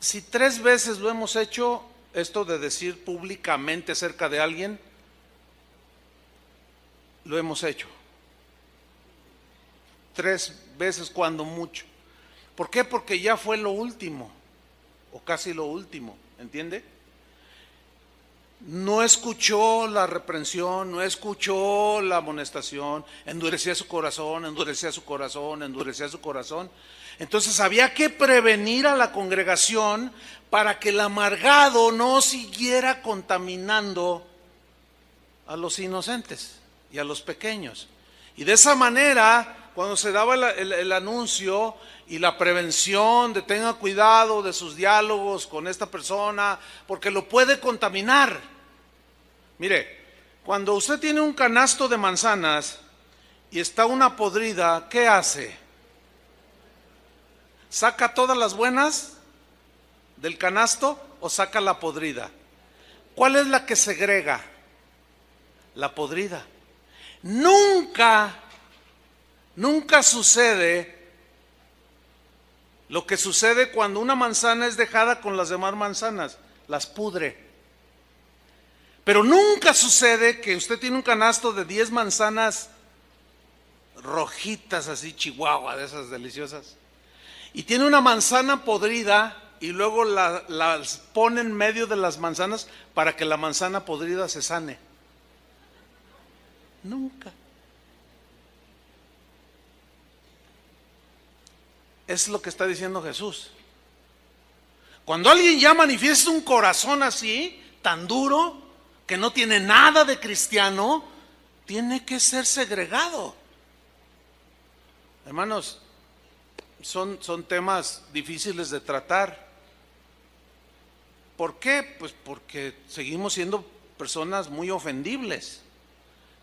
si 3 veces lo hemos hecho, esto de decir públicamente acerca de alguien, lo hemos hecho. 3 veces cuando mucho. ¿Por qué? Porque ya fue lo último, o casi lo último, ¿entiende? No escuchó la reprensión, no escuchó la amonestación, endurecía su corazón, endurecía su corazón, endurecía su corazón. Entonces había que prevenir a la congregación para que el amargado no siguiera contaminando a los inocentes y a los pequeños. Y de esa manera, cuando se daba el anuncio y la prevención de tenga cuidado de sus diálogos con esta persona, porque lo puede contaminar. Mire, cuando usted tiene un canasto de manzanas y está una podrida, ¿qué hace? ¿Saca todas las buenas del canasto o saca la podrida? ¿Cuál es la que segrega? La podrida. Nunca sucede lo que sucede cuando una manzana es dejada con las demás manzanas, las pudre. Pero nunca sucede que usted tiene un canasto de 10 manzanas rojitas, así chihuahua, de esas deliciosas, y tiene una manzana podrida y luego las pone en medio de las manzanas para que la manzana podrida se sane. Nunca. Es lo que está diciendo Jesús. Cuando alguien ya manifiesta un corazón así, tan duro, que no tiene nada de cristiano, tiene que ser segregado. Hermanos, son temas difíciles de tratar. ¿Por qué? Pues porque seguimos siendo personas muy ofendibles.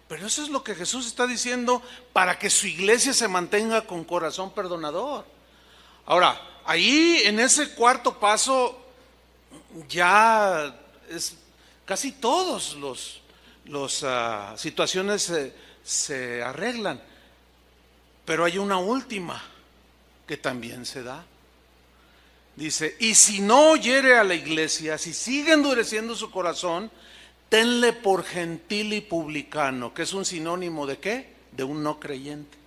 Pero eso es lo que Jesús está diciendo para que su iglesia se mantenga con corazón perdonador. Ahora, ahí en ese cuarto paso ya es casi todos los situaciones se arreglan, pero hay una última que también se da. Dice, y si no oyere a la iglesia, si sigue endureciendo su corazón, tenle por gentil y publicano, que es un sinónimo de ¿qué? De un no creyente,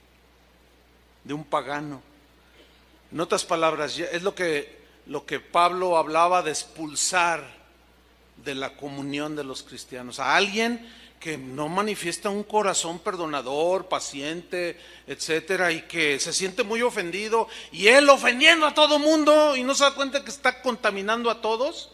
de un pagano. En otras palabras, es lo que Pablo hablaba de expulsar de la comunión de los cristianos, a alguien que no manifiesta un corazón perdonador, paciente, etcétera, y que se siente muy ofendido, y él ofendiendo a todo mundo y no se da cuenta que está contaminando a todos.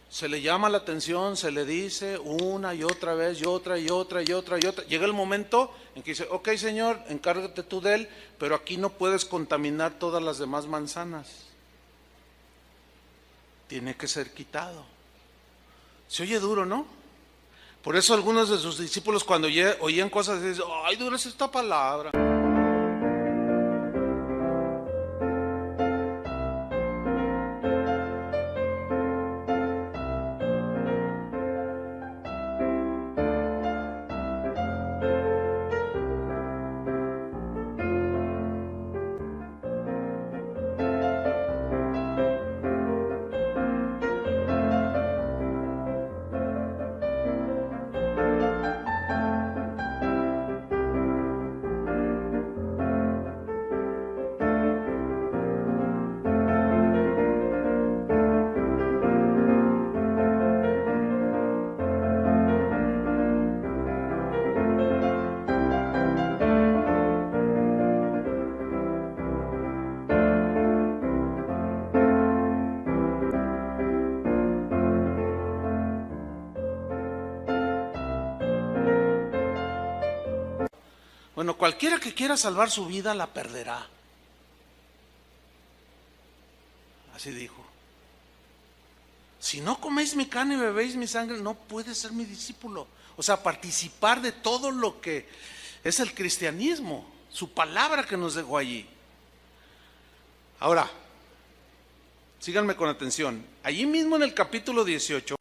Se le llama la atención, se le dice una y otra vez, y otra y otra y otra y otra. Llega el momento en que dice, ok, Señor, encárgate tú de él, pero aquí no puedes contaminar todas las demás manzanas. Tiene que ser quitado. Se oye duro, ¿no? Por eso algunos de sus discípulos cuando oían cosas dicen, ay, dura es esta palabra. Bueno, cualquiera que quiera salvar su vida la perderá. Así dijo. Si no coméis mi carne y bebéis mi sangre, no puedes ser mi discípulo. O sea, participar de todo lo que es el cristianismo, su palabra que nos dejó allí. Ahora, síganme con atención. Allí mismo en el capítulo 18,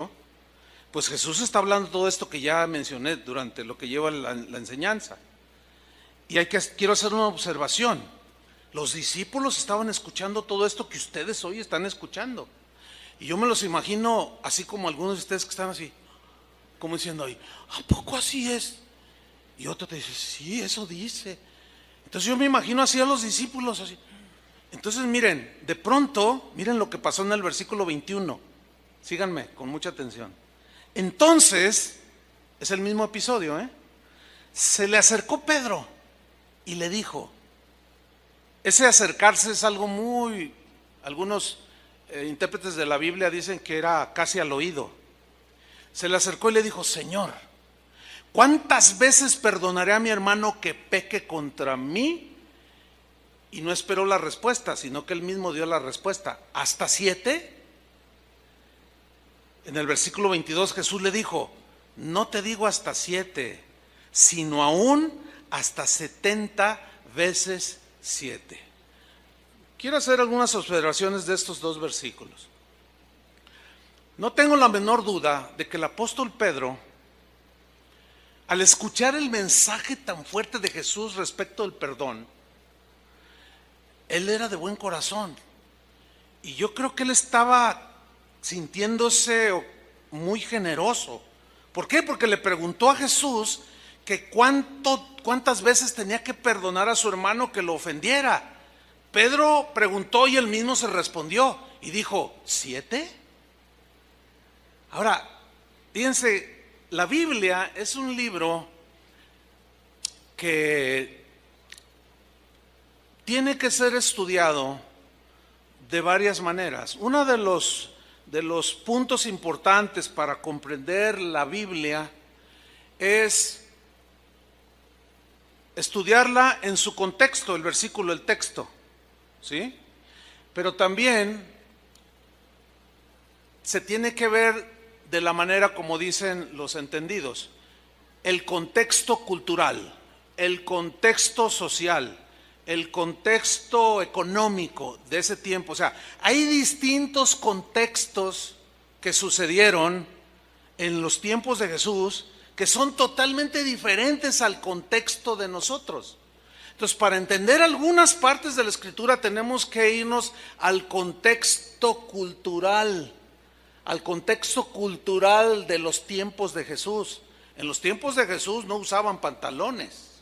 pues Jesús está hablando de todo esto que ya mencioné durante lo que lleva la enseñanza. Y quiero hacer una observación. Los discípulos estaban escuchando todo esto que ustedes hoy están escuchando. Y yo me los imagino así como algunos de ustedes que están así, como diciendo ahí, ¿a poco así es? Y otro te dice, sí, eso dice. Entonces yo me imagino así a los discípulos, así. Entonces miren, de pronto, miren lo que pasó en el versículo 21. Síganme con mucha atención. Entonces, es el mismo episodio, se le acercó Pedro y le dijo, ese acercarse es algo muy, algunos intérpretes de la Biblia dicen que era casi al oído. Se le acercó y le dijo, Señor, ¿cuántas veces perdonaré a mi hermano que peque contra mí? Y no esperó la respuesta, sino que él mismo dio la respuesta. ¿Hasta 7? En el versículo 22 Jesús le dijo, no te digo hasta 7, sino aún hasta 70 veces 7. Quiero hacer algunas observaciones de estos dos versículos. No tengo la menor duda de que el apóstol Pedro, al escuchar el mensaje tan fuerte de Jesús respecto al perdón, él era de buen corazón. Y yo creo que él estaba sintiéndose muy generoso. ¿Por qué? Porque le preguntó a Jesús que cuántas veces tenía que perdonar a su hermano que lo ofendiera. Pedro preguntó y él mismo se respondió y dijo, ¿7? Ahora, fíjense, la Biblia es un libro que tiene que ser estudiado de varias maneras. Uno de los puntos importantes para comprender la Biblia es estudiarla en su contexto, el versículo, el texto, ¿sí? Pero también se tiene que ver de la manera como dicen los entendidos, el contexto cultural, el contexto social, el contexto económico de ese tiempo. O sea, hay distintos contextos que sucedieron en los tiempos de Jesús que son totalmente diferentes al contexto de nosotros. Entonces, para entender algunas partes de la Escritura tenemos que irnos al contexto cultural de los tiempos de Jesús. En los tiempos de Jesús no usaban pantalones,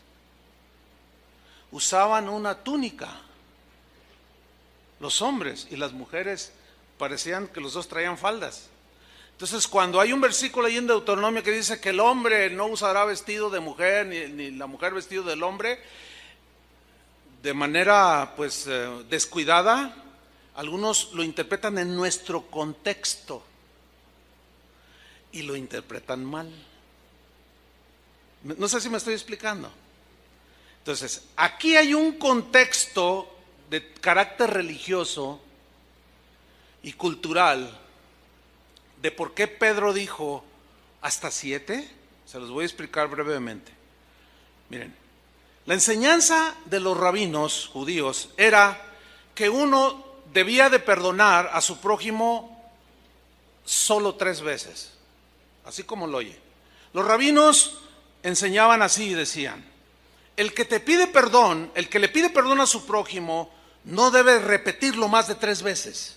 usaban una túnica. Los hombres y las mujeres parecían que los dos traían faldas. Entonces, cuando hay un versículo ahí en Deuteronomio que dice que el hombre no usará vestido de mujer, ni la mujer vestido del hombre, de manera descuidada, algunos lo interpretan en nuestro contexto y lo interpretan mal. No sé si me estoy explicando. Entonces, aquí hay un contexto de carácter religioso y cultural de por qué Pedro dijo hasta 7. Se los voy a explicar brevemente. Miren, la enseñanza de los rabinos judíos era que uno debía de perdonar a su prójimo solo 3 veces, así como lo oye. Los rabinos enseñaban así y decían, el que le pide perdón a su prójimo no debe repetirlo más de 3 veces.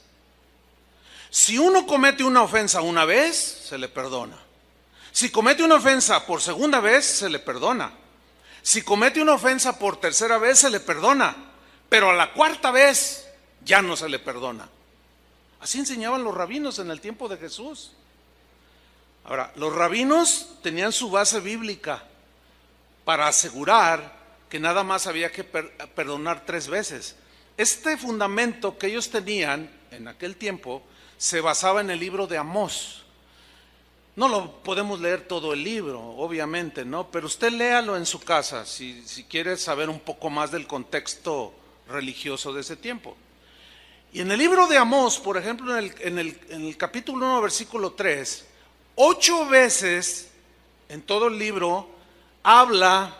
Si uno comete una ofensa una vez, se le perdona. Si comete una ofensa por segunda vez, se le perdona. Si comete una ofensa por tercera vez, se le perdona. Pero a la 4ª vez, ya no se le perdona. Así enseñaban los rabinos en el tiempo de Jesús. Ahora, los rabinos tenían su base bíblica para asegurar que nada más había que perdonar 3 veces. Este fundamento que ellos tenían en aquel tiempo se basaba en el libro de Amós. No lo podemos leer todo el libro, obviamente, ¿no? Pero usted léalo en su casa si quiere saber un poco más del contexto religioso de ese tiempo. Y en el libro de Amós, por ejemplo, en el capítulo 1, versículo 3, 8 veces en todo el libro habla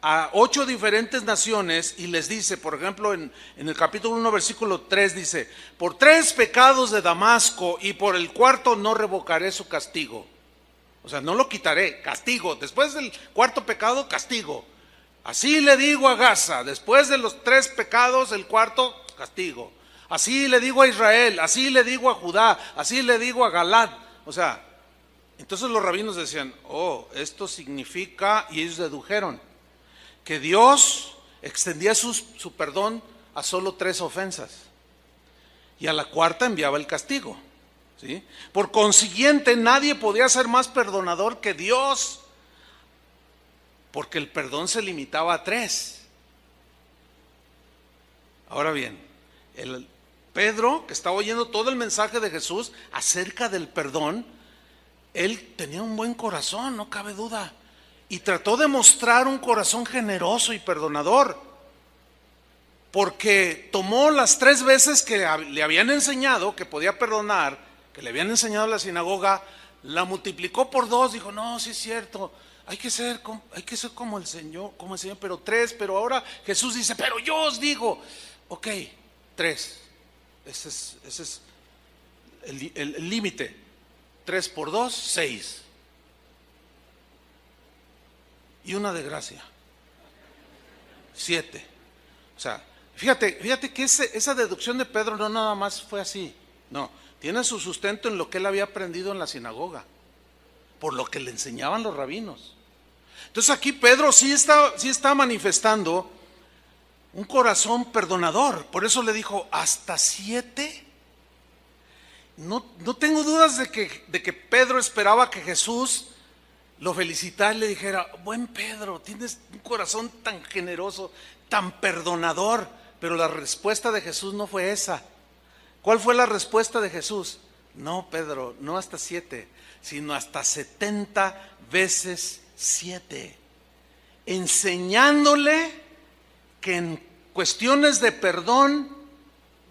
a 8 diferentes naciones y les dice, por ejemplo, en el capítulo 1, versículo 3 dice: por 3 pecados de Damasco y por el cuarto no revocaré su castigo. O sea, no lo quitaré, castigo. Después del cuarto pecado, castigo. Así le digo a Gaza, después de los 3 pecados, el cuarto, castigo. Así le digo a Israel, así le digo a Judá, así le digo a Galad. O sea, entonces los rabinos decían, oh, esto significa, y ellos dedujeron, que Dios extendía su perdón a solo 3 ofensas. Y a la cuarta enviaba el castigo. ¿Sí? Por consiguiente, nadie podía ser más perdonador que Dios, porque el perdón se limitaba a 3. Ahora bien, Pedro, que estaba oyendo todo el mensaje de Jesús acerca del perdón, él tenía un buen corazón, no cabe duda, y trató de mostrar un corazón generoso y perdonador, porque tomó las 3 veces que le habían enseñado que podía perdonar, que le habían enseñado en la sinagoga, la multiplicó por 2, dijo, no, sí es cierto, hay que ser como el Señor, pero 3, pero ahora Jesús dice, pero yo os digo, ok, 3, ese es el límite, 3 por 2, 6, y una de gracia, 7, o sea, fíjate que esa deducción de Pedro no nada más fue así, no, tiene su sustento en lo que él había aprendido en la sinagoga, por lo que le enseñaban los rabinos. Entonces aquí Pedro sí está manifestando un corazón perdonador. Por eso le dijo, ¿hasta 7? No tengo dudas de que Pedro esperaba que Jesús lo felicitara y le dijera, buen Pedro, tienes un corazón tan generoso, tan perdonador. Pero la respuesta de Jesús no fue esa. ¿Cuál fue la respuesta de Jesús? No, Pedro, no hasta 7, sino hasta 70 veces 7. Enseñándole que en cuestiones de perdón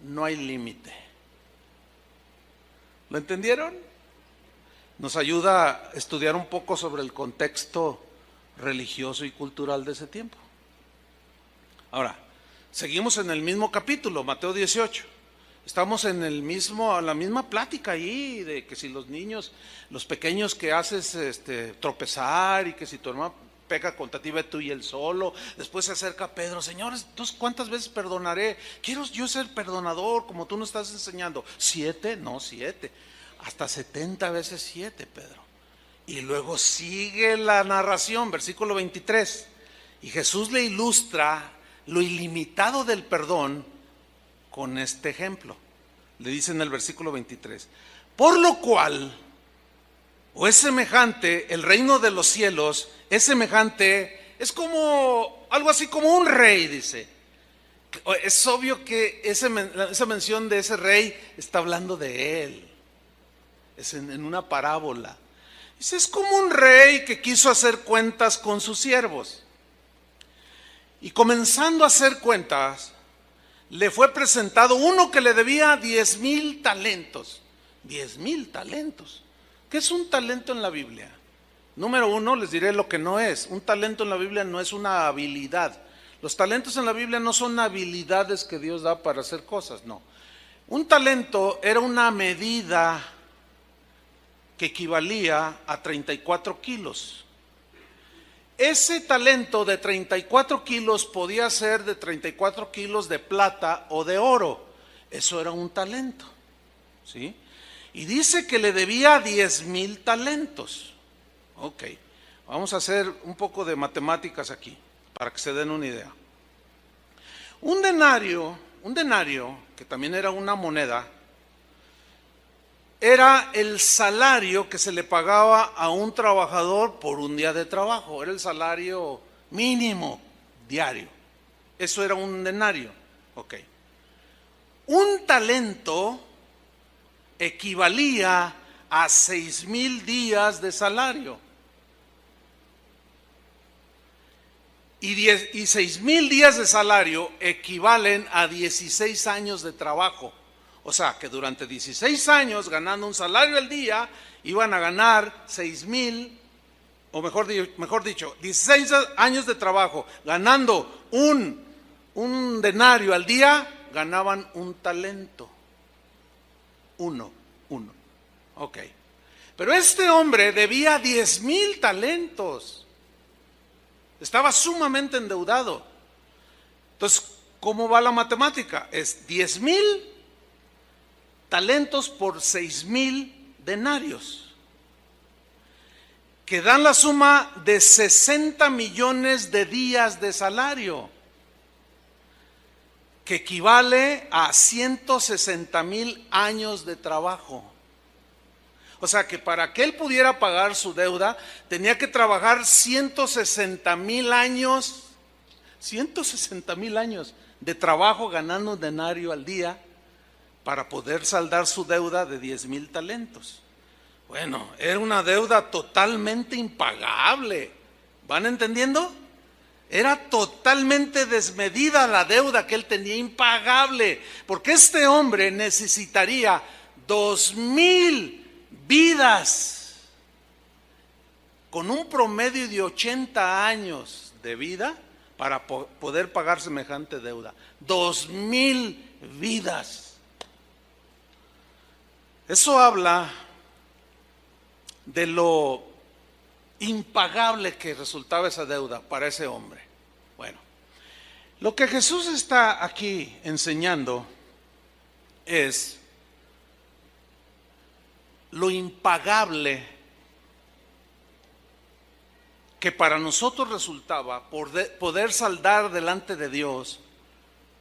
no hay límite. ¿Lo entendieron? Nos ayuda a estudiar un poco sobre el contexto religioso y cultural de ese tiempo. Ahora, seguimos en el mismo capítulo, Mateo 18. Estamos en la misma plática ahí, de que si los niños, los pequeños que haces tropezar, y que si tu hermano peca contra ti, ve tú y él solo. Después se acerca Pedro, Señor, entonces ¿cuántas veces perdonaré? Quiero yo ser perdonador como tú nos estás enseñando. 7, no 7, hasta 70 veces 7, Pedro. Y luego sigue la narración, versículo 23, y Jesús le ilustra lo ilimitado del perdón con este ejemplo. Le dice en el versículo 23, por lo cual, o es semejante, el reino de los cielos es semejante, es como, algo así como un rey, dice. Es obvio que esa mención de ese rey está hablando de él, es en una parábola. Dice, es como un rey que quiso hacer cuentas con sus siervos, y comenzando a hacer cuentas, le fue presentado uno que le debía 10,000 talentos. 10,000 talentos. ¿Qué es un talento en la Biblia? Número 1, les diré lo que no es. Un talento en la Biblia no es una habilidad. Los talentos en la Biblia no son habilidades que Dios da para hacer cosas, no. Un talento era una medida que equivalía a 34 kilos. Ese talento de 34 kilos podía ser de 34 kilos de plata o de oro. Eso era un talento, ¿sí? Y dice que le debía 10,000 talentos. Ok, vamos a hacer un poco de matemáticas aquí, para que se den una idea. Un denario, que también era una moneda, era el salario que se le pagaba a un trabajador por un día de trabajo. Era el salario mínimo diario. Eso era un denario. Ok. Un talento equivalía a 6,000 días de salario. Y 6,000 días de salario equivalen a 16 años de trabajo. O sea, que durante 16 años, ganando un salario al día, iban a ganar 6,000, o mejor dicho, 16 años de trabajo, ganando un denario al día, ganaban un talento. Uno. Ok. Pero este hombre debía 10,000 talentos. Estaba sumamente endeudado. Entonces, ¿cómo va la matemática? Es 10,000 talentos por 6,000 denarios, que dan la suma de 60 millones de días de salario, que equivale a 160,000 años de trabajo. O sea que para que él pudiera pagar su deuda, tenía que trabajar 160,000 años, 160,000 años de trabajo ganando un denario al día para poder saldar su deuda de 10,000 talentos. Bueno, era una deuda totalmente impagable. ¿Van entendiendo? Era totalmente desmedida la deuda que él tenía, impagable, porque este hombre necesitaría 2,000 vidas con un promedio de 80 años de vida para poder pagar semejante deuda. 2,000 vidas. Eso habla de lo impagable que resultaba esa deuda para ese hombre. Bueno, lo que Jesús está aquí enseñando es lo impagable que para nosotros resultaba poder saldar delante de Dios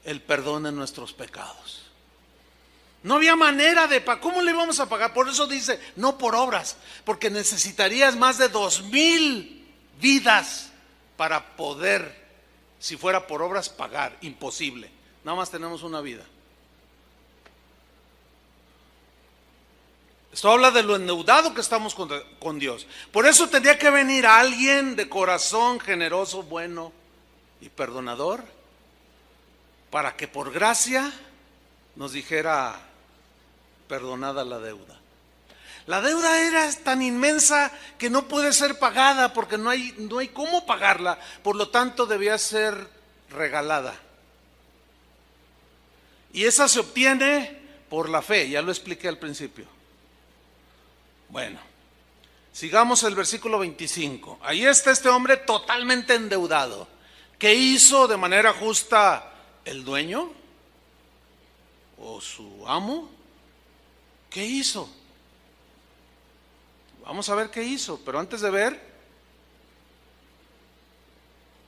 el perdón de nuestros pecados. No había manera de pagar. ¿Cómo le íbamos a pagar? Por eso dice, no por obras, porque necesitarías más de 2,000 vidas para poder, si fuera por obras, pagar. Imposible. Nada más tenemos una vida. Esto habla de lo endeudado que estamos con Dios. Por eso tendría que venir alguien de corazón generoso, bueno y perdonador, para que por gracia nos dijera, perdonada la deuda. La deuda era tan inmensa que no puede ser pagada porque no hay cómo pagarla, por lo tanto debía ser regalada. Y esa se obtiene por la fe, ya lo expliqué al principio. Bueno, sigamos el versículo 25. Ahí está este hombre totalmente endeudado. ¿Qué hizo de manera justa el dueño o su amo? ¿Qué hizo? Vamos a ver qué hizo, pero antes de ver,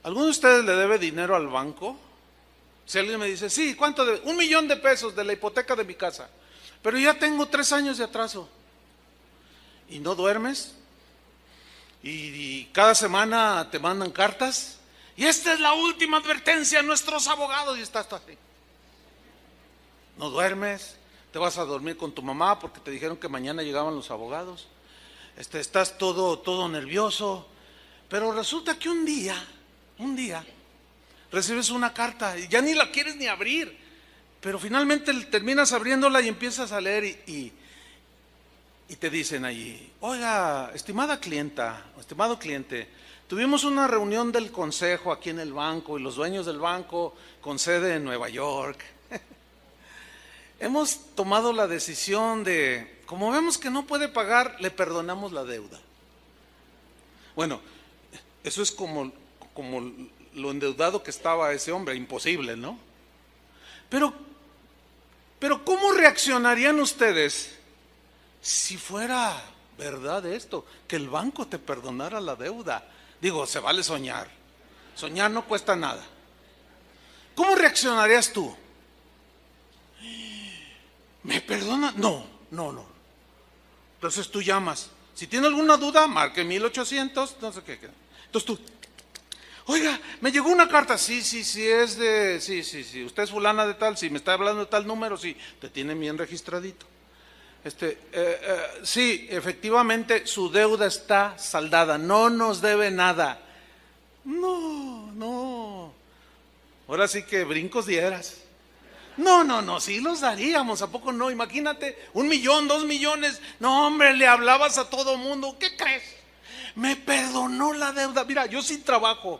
¿alguno de ustedes le debe dinero al banco? Si alguien me dice, sí, ¿cuánto debe? 1,000,000 de pesos de la hipoteca de mi casa, pero ya tengo 3 años de atraso. ¿Y no duermes? Y cada semana te mandan cartas. Y esta es la última advertencia a nuestros abogados. Y estás así. No duermes. Te vas a dormir con tu mamá porque te dijeron que mañana llegaban los abogados. Estás todo nervioso. Pero resulta que un día recibes una carta y ya ni la quieres ni abrir. Pero finalmente terminas abriéndola y empiezas a leer y te dicen allí, oiga, estimada clienta, estimado cliente, tuvimos una reunión del consejo aquí en el banco y los dueños del banco con sede en Nueva York. Hemos tomado la decisión de, como vemos que no puede pagar, le perdonamos la deuda. Bueno, eso es como lo endeudado que estaba ese hombre, imposible, ¿no? Pero ¿cómo reaccionarían ustedes si fuera verdad esto, que el banco te perdonara la deuda? Digo, se vale soñar. Soñar no cuesta nada. ¿Cómo reaccionarías tú? ¿Me perdona? No. Entonces tú llamas. Si tiene alguna duda, marque 1800, no sé qué. Entonces tú, oiga, me llegó una carta. Sí, es de, sí. Usted es fulana de tal, sí, me está hablando de tal número, sí, te tienen bien registradito. Sí, efectivamente su deuda está saldada, no nos debe nada. No, no. Ahora sí que brincos dieras. No, sí los daríamos, ¿a poco no? Imagínate, 1 millón, 2 millones. No, hombre, le hablabas a todo mundo. ¿Qué crees? Me perdonó la deuda. Mira, yo sin trabajo.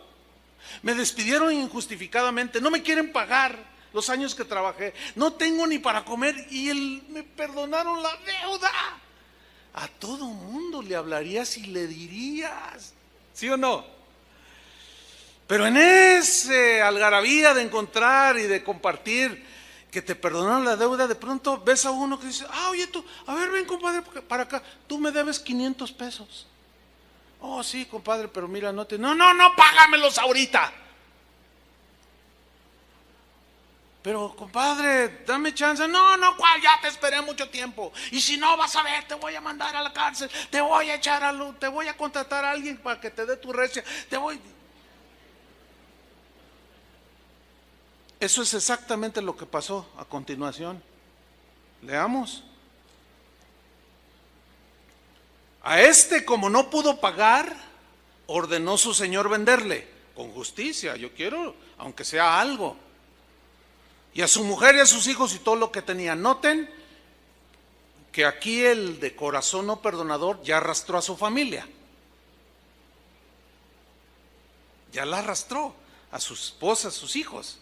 Me despidieron injustificadamente. No me quieren pagar los años que trabajé. No tengo ni para comer y me perdonaron la deuda. A todo mundo le hablarías y le dirías. ¿Sí o no? Pero en ese algarabía de encontrar y de compartir que te perdonaron la deuda, de pronto ves a uno que dice, oye tú, a ver, ven compadre para acá, tú me debes 500 pesos. Oh, sí, compadre, pero mira, no, págamelos ahorita. Pero compadre, dame chance. No, ¿cuál? Ya te esperé mucho tiempo. Y si no, vas a ver, te voy a mandar a la cárcel, te voy a echar a luz, te voy a contratar a alguien para que te dé tu recia, Eso es exactamente lo que pasó a continuación. Leamos. A como no pudo pagar, ordenó su señor venderle con justicia. Yo quiero, aunque sea algo. Y a su mujer y a sus hijos y todo lo que tenía. Noten que aquí el de corazón no perdonador ya arrastró a su familia. Ya la arrastró a su esposa, a sus hijos.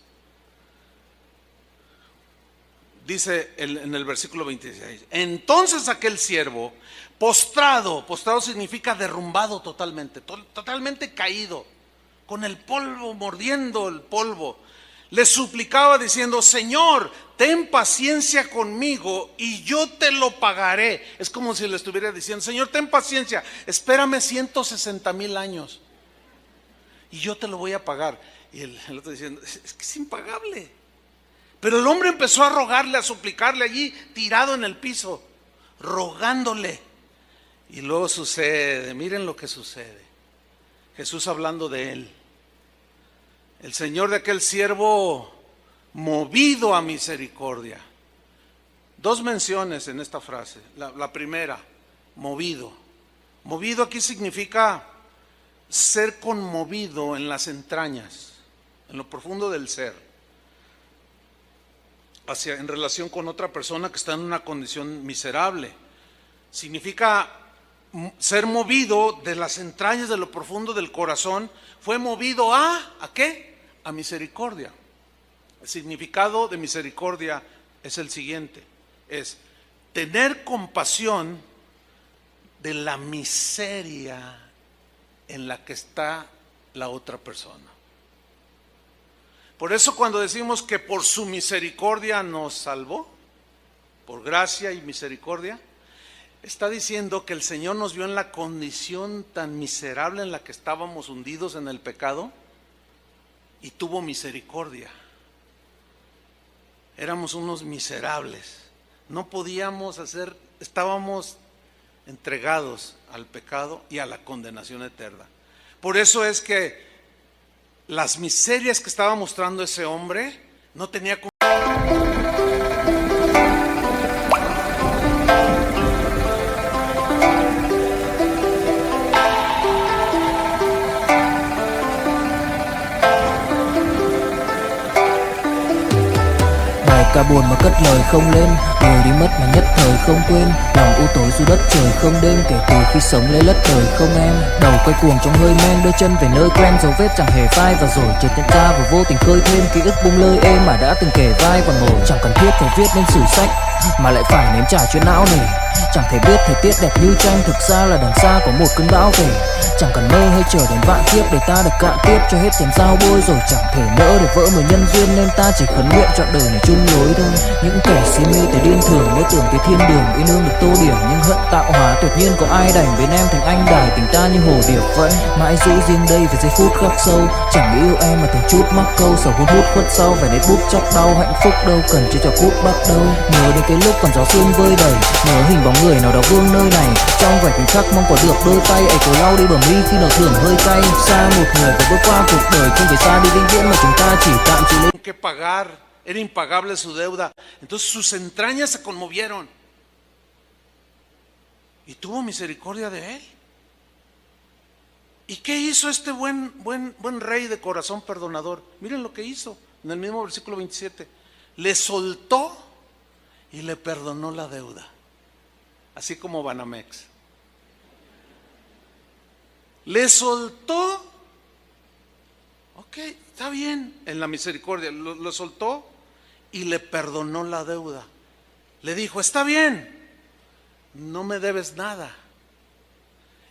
Dice en el versículo 26, entonces aquel siervo, postrado significa derrumbado totalmente caído, con el polvo, mordiendo el polvo, le suplicaba diciendo, Señor, ten paciencia conmigo y yo te lo pagaré. Es como si le estuviera diciendo, Señor, ten paciencia, espérame 160,000 años y yo te lo voy a pagar. Y el otro diciendo, es que es impagable. Pero el hombre empezó a rogarle, a suplicarle allí, tirado en el piso, rogándole. Y luego sucede, miren lo que sucede. Jesús hablando de él. El Señor de aquel siervo movido a misericordia. 2 menciones en esta frase. La primera, movido. Movido aquí significa ser conmovido en las entrañas, en lo profundo del ser. En relación con otra persona que está en una condición miserable. Significa ser movido de las entrañas, de lo profundo del corazón. Fue movido ¿a qué? A misericordia. El significado de misericordia es el siguiente: es tener compasión de la miseria en la que está la otra persona. Por eso cuando decimos que por su misericordia nos salvó, por gracia y misericordia, está diciendo que el Señor nos vio en la condición tan miserable en la que estábamos hundidos en el pecado y tuvo misericordia. Éramos unos miserables, no podíamos estábamos entregados al pecado y a la condenación eterna. Por eso es que las miserias que estaba mostrando ese hombre no tenía. Cả buồn mà cất lời không lên, người đi mất mà nhất thời không quên. Lòng u tối dù đất trời không đêm, kể từ khi sống lấy lất đời không em. Đầu quay cuồng trong hơi men, đôi chân về nơi quen, dấu vết chẳng hề phai. Và rồi chợt nhận ra và vô tình khơi thêm ký ức bung lơi êm mà đã từng kể vai và ngồi. Chẳng cần thiết phải viết nên sử sách mà lại phải nếm trải chuyện não nề. Chẳng thể biết thời tiết đẹp như tranh, thực ra là đằng xa có một cơn bão về. Chẳng cần mơ hay chờ đến vạn kiếp để ta được cạn tiếp cho hết tiền giao bôi. Rồi chẳng thể nỡ để vỡ 10 nhân duyên, nên ta chỉ khấn nguyện trọn đời này chung lối thôi. Những kẻ si mê tới điên thường mơ tưởng tới thiên đường yên ương được tô điểm, nhưng hận tạo hóa tuyệt nhiên có ai đành bên em thành anh đài. Tình ta như hồ điệp vẫn mãi giữ riêng đây về giây phút khắc sâu. Chẳng nghĩ yêu em mà từng chút mắc câu, sầu hun hút khuất sau vẻ nét bút chóc đau. Hạnh phúc đâu cần chỉ cho phút bắt đầu. Nhớ đến cái lúc còn gió sương vơi đầy, nhớ hình bóng người nào đó vương nơi này. Trong vài khoảnh khắc mong có được đôi tay ấy cố lau đi bờ mi khi nào thưởng hơi cay. Xa một người và bước qua cuộc đời không phải xa đi vĩnh viễn mà chúng ta chỉ tạm chịu que pagar. Era impagable su deuda. Entonces sus entrañas se conmovieron. y tuvo misericordia de él. ¿Y qué hizo este buen rey de corazón perdonador? Miren lo que hizo en el mismo versículo 27. Le soltó y le perdonó la deuda, así como Banamex. Le soltó, ok, está bien, en la misericordia, lo soltó y le perdonó la deuda. Le dijo, está bien, no me debes nada.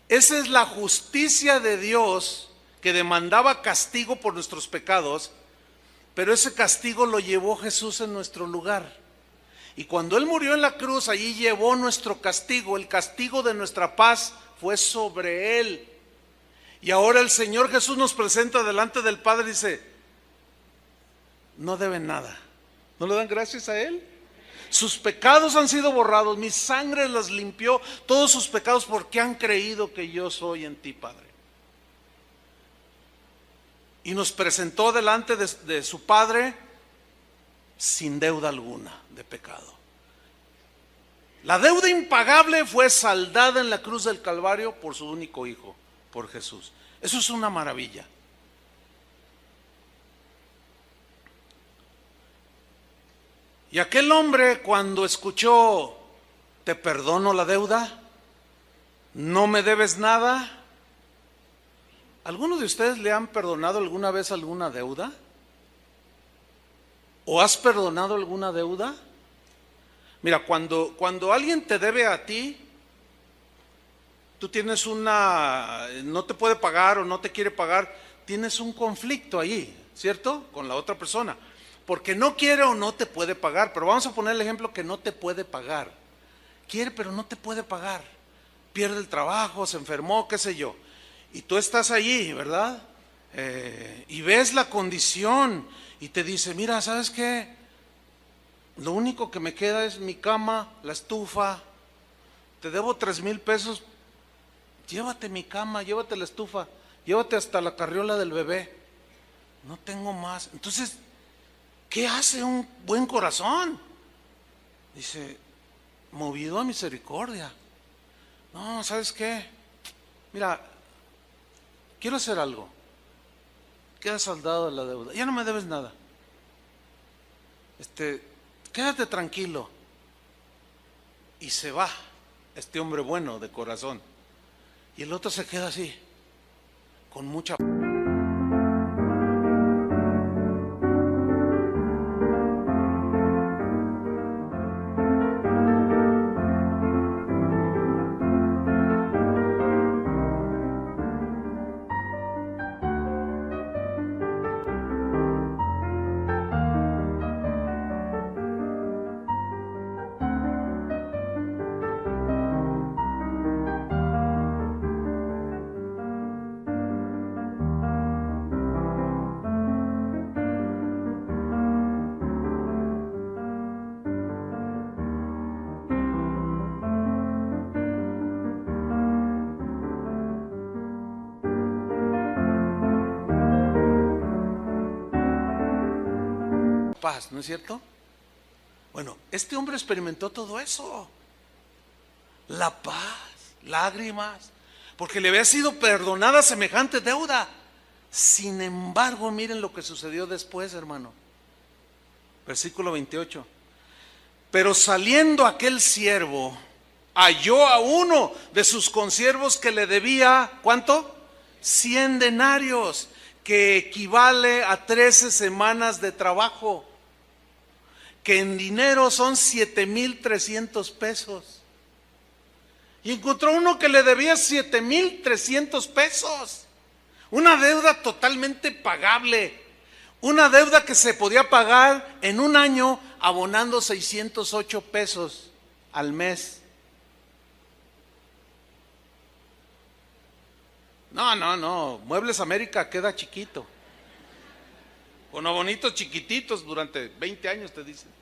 Esa es la justicia de Dios, que demandaba castigo por nuestros pecados, pero ese castigo lo llevó Jesús en nuestro lugar. Y cuando Él murió en la cruz, allí llevó nuestro castigo, el castigo de nuestra paz fue sobre Él. Y ahora el Señor Jesús nos presenta delante del Padre y dice, no deben nada. ¿No le dan gracias a Él? Sus pecados han sido borrados, mi sangre los limpió, todos sus pecados, porque han creído que yo soy en ti, Padre. Y nos presentó delante de su Padre sin deuda alguna de pecado. La deuda impagable fue saldada en la cruz del Calvario por su único Hijo, por Jesús. Eso es una maravilla. Y aquel hombre, cuando escuchó, te perdono la deuda, no me debes nada. ¿Alguno de ustedes le han perdonado alguna vez alguna deuda? ¿O has perdonado alguna deuda? Mira, cuando alguien te debe a ti, tú tienes no te puede pagar o no te quiere pagar, tienes un conflicto ahí, ¿cierto? Con la otra persona. Porque no quiere o no te puede pagar, pero vamos a poner el ejemplo que no te puede pagar. Quiere pero no te puede pagar. Pierde el trabajo, se enfermó, qué sé yo. Y tú estás allí, ¿verdad? Y ves la condición y te dice, mira, ¿sabes qué? Lo único que me queda es mi cama, la estufa. Te debo 3,000 pesos. Llévate mi cama, llévate la estufa, llévate hasta la carriola del bebé. No tengo más. Entonces, ¿qué hace un buen corazón? Dice, movido a misericordia. No, ¿sabes qué? Mira, quiero hacer algo. Queda saldado la deuda. Ya no me debes nada. Quédate tranquilo. Y se va este hombre bueno de corazón. Y el otro se queda así, con mucha... paz, ¿no es cierto? Bueno, este hombre experimentó todo eso. La paz, lágrimas, porque le había sido perdonada semejante deuda. Sin embargo, miren lo que sucedió después, hermano. Versículo 28. Pero saliendo aquel siervo, halló a uno de sus consiervos que le debía, ¿cuánto? 100 denarios, que equivale a 13 semanas de trabajo, que en dinero son 7,300 pesos. Y encontró uno que le debía 7,300 pesos. Una deuda totalmente pagable. Una deuda que se podía pagar en un año abonando 608 pesos al mes. No, Muebles América queda chiquito. Con abonitos chiquititos durante 20 años te dicen.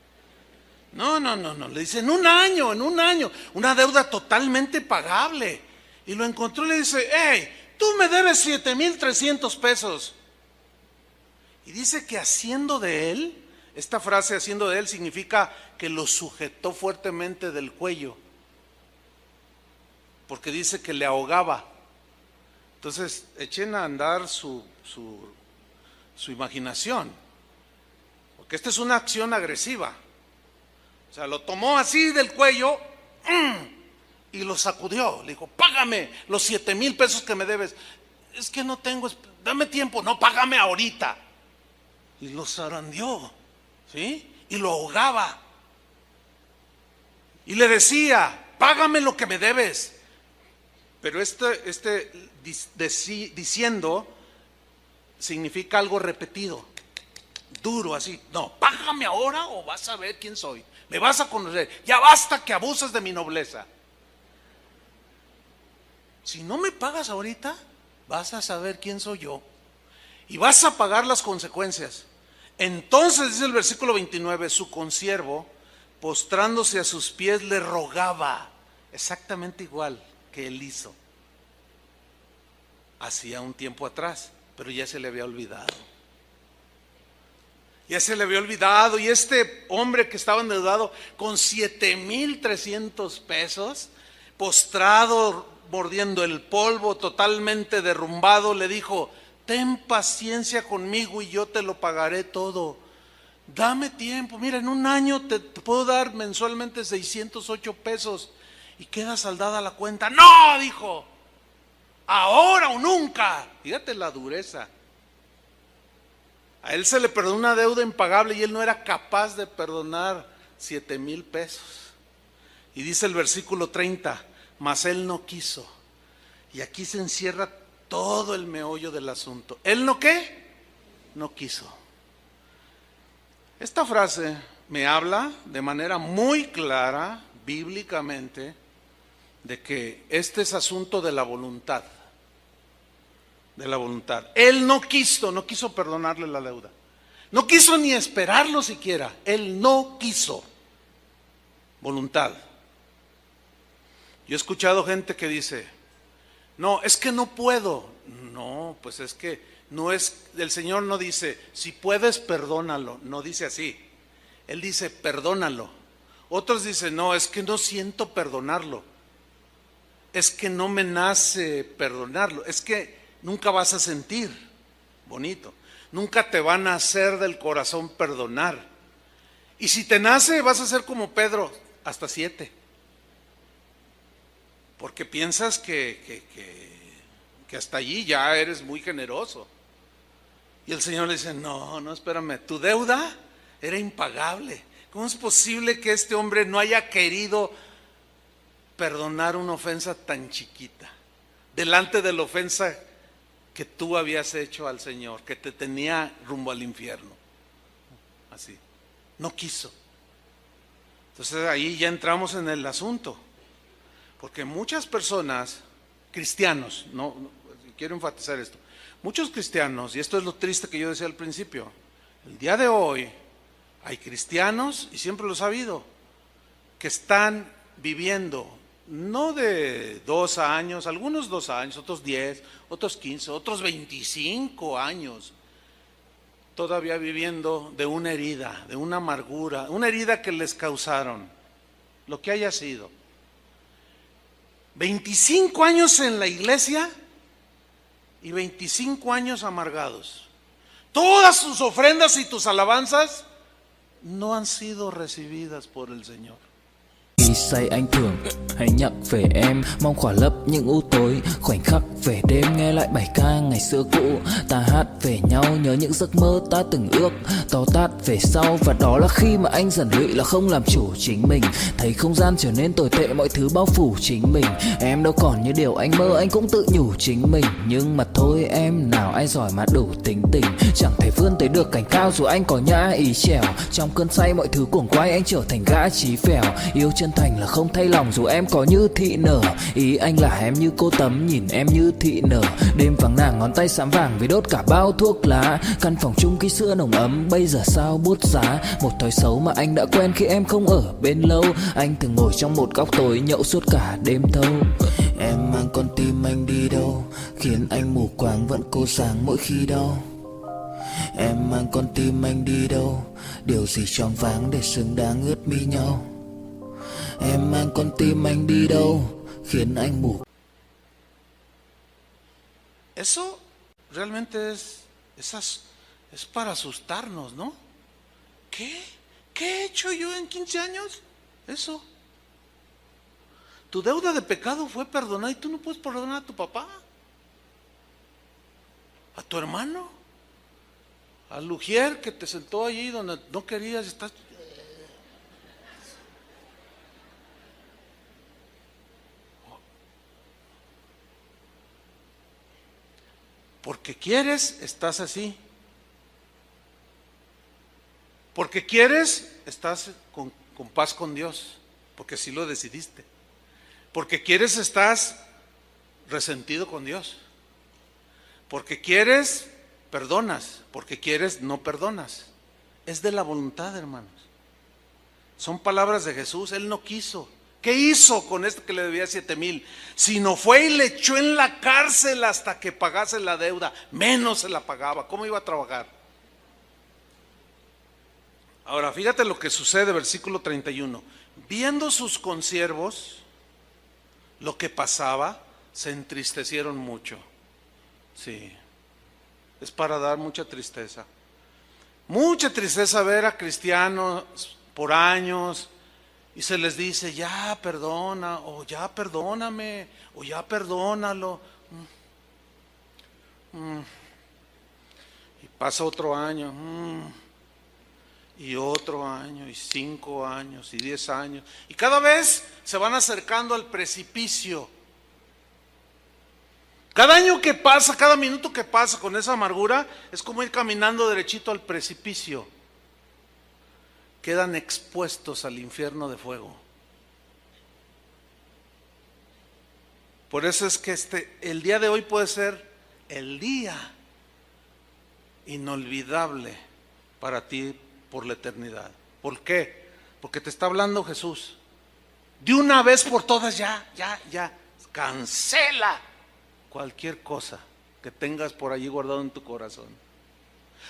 No, le dicen en un año, una deuda totalmente pagable. Y lo encontró y le dice, hey, tú me debes 7,300 pesos. Y dice que haciendo de él, esta frase haciendo de él significa que lo sujetó fuertemente del cuello. porque dice que le ahogaba. Entonces, echen a andar su imaginación, porque esta es una acción agresiva. O sea, lo tomó así del cuello y lo sacudió. Le dijo, págame los 7,000 pesos que me debes. Es que no tengo, dame tiempo. No, págame ahorita. Y lo zarandeó, ¿sí? Y lo ahogaba. Y le decía, págame lo que me debes. Pero diciendo significa algo repetido, duro, así. No, págame ahora o vas a ver quién soy. Me vas a conocer. Ya basta que abuses de mi nobleza. Si no me pagas ahorita, vas a saber quién soy yo. Y vas a pagar las consecuencias. Entonces, dice el versículo 29, su consiervo, postrándose a sus pies, le rogaba, exactamente igual que él hizo hacía un tiempo atrás, pero ya se le había olvidado. Ya se le había olvidado, y este hombre que estaba endeudado con 7,300 pesos, postrado, mordiendo el polvo, totalmente derrumbado, le dijo, ten paciencia conmigo y yo te lo pagaré todo. Dame tiempo, mira, en un año te puedo dar mensualmente 608 pesos y queda saldada la cuenta. No, dijo, ahora o nunca. Fíjate la dureza. A él se le perdonó una deuda impagable y él no era capaz de perdonar 7,000 pesos. Y dice el versículo 30, mas él no quiso. Y aquí se encierra todo el meollo del asunto. ¿Él no qué? No quiso. Esta frase me habla de manera muy clara, bíblicamente, de que este es asunto de la voluntad. De la voluntad. Él no quiso perdonarle la deuda. No quiso ni esperarlo siquiera. Él no quiso. Voluntad. Yo he escuchado gente que dice, no, es que no puedo. No, pues es que no es, el Señor no dice, si puedes, perdónalo. No dice así. Él dice, perdónalo. Otros dicen, no, es que no siento perdonarlo. Es que no me nace perdonarlo. Es que nunca vas a sentir bonito. Nunca te va a nacer del corazón perdonar. Y si te nace, vas a ser como Pedro, hasta 7. Porque piensas que hasta allí ya eres muy generoso. Y el Señor le dice, no, espérame, tu deuda era impagable. ¿Cómo es posible que este hombre no haya querido perdonar una ofensa tan chiquita? Delante de la ofensa que tú habías hecho al Señor, que te tenía rumbo al infierno. Así, no quiso. Entonces ahí ya entramos en el asunto. Porque muchas personas, cristianos, quiero enfatizar esto, muchos cristianos, y esto es lo triste que yo decía al principio, el día de hoy hay cristianos, y siempre los ha habido, que están viviendo, no de 2 años, algunos 2 años, otros 10, otros 15, otros 25 años, todavía viviendo de una herida, de una amargura, una herida que les causaron, lo que haya sido. 25 años en la iglesia y 25 años amargados. Todas sus ofrendas y tus alabanzas no han sido recibidas por el Señor. Khi say anh thường hay nhắc về em, mong khỏa lấp những u tối, khoảnh khắc về đêm nghe lại bài ca ngày xưa cũ. Ta hát về nhau nhớ những giấc mơ ta từng ước, to tát về sau và đó là khi mà anh dần lụy là không làm chủ chính mình. Thấy không gian trở nên tồi tệ, mọi thứ bao phủ chính mình. Em đâu còn như điều anh mơ, anh cũng tự nhủ chính mình. Nhưng mà thôi em, nào ai giỏi mà đủ tính tình, chẳng thể vươn tới được cảnh cao dù anh có nhã ý trèo. Trong cơn say mọi thứ cuồng quay, anh trở thành gã chí phèo. Yêu chân thành là không thay lòng dù em có như thị nở. Ý anh là em như cô tấm, nhìn em như thị nở. Đêm vắng nàng ngón tay xám vàng vì đốt cả bao thuốc lá. Căn phòng chung ký sữa nồng ấm bây giờ sao bút giá. Một thói xấu mà anh đã quen khi em không ở bên lâu. Anh thường ngồi trong một góc tối nhậu suốt cả đêm thâu. Em mang con tim anh đi đâu, khiến anh mù quáng vẫn cố sáng mỗi khi đau. Em mang con tim anh đi đâu, điều gì choáng váng để xứng đáng ướt mi nhau. Em mang con tim anh đi đâu, khiến anh mù. Eso realmente es para asustarnos, ¿no? ¿Qué? ¿Qué he hecho yo en 15 años? Eso. Tu deuda de pecado fue perdonada y tú no puedes perdonar a tu papá, a tu hermano, al ujier que te sentó allí donde no querías estar. Porque quieres, estás así. Porque quieres, estás con paz con Dios, porque así lo decidiste. Porque quieres, estás resentido con Dios. Porque quieres, perdonas. Porque quieres, no perdonas. Es de la voluntad, hermanos. Son palabras de Jesús. Él no quiso. ¿Qué hizo con este que le debía 7,000? Sino fue y le echó en la cárcel hasta que pagase la deuda. Menos se la pagaba. ¿Cómo iba a trabajar? Ahora, fíjate lo que sucede, versículo 31. Viendo sus consiervos lo que pasaba, se entristecieron mucho. Sí, es para dar mucha tristeza. Mucha tristeza ver a cristianos por años y se les dice, ya perdona, o ya perdóname, o ya perdónalo. Y pasa otro año. Y otro año, y 5 años, y 10 años. Y cada vez se van acercando al precipicio. Cada año que pasa, cada minuto que pasa con esa amargura, es como ir caminando derechito al precipicio. Quedan expuestos al infierno de fuego. Por eso es que el día de hoy puede ser el día inolvidable para ti por la eternidad. ¿Por qué? Porque te está hablando Jesús. De una vez por todas, ya, cancela cualquier cosa que tengas por allí guardado en tu corazón.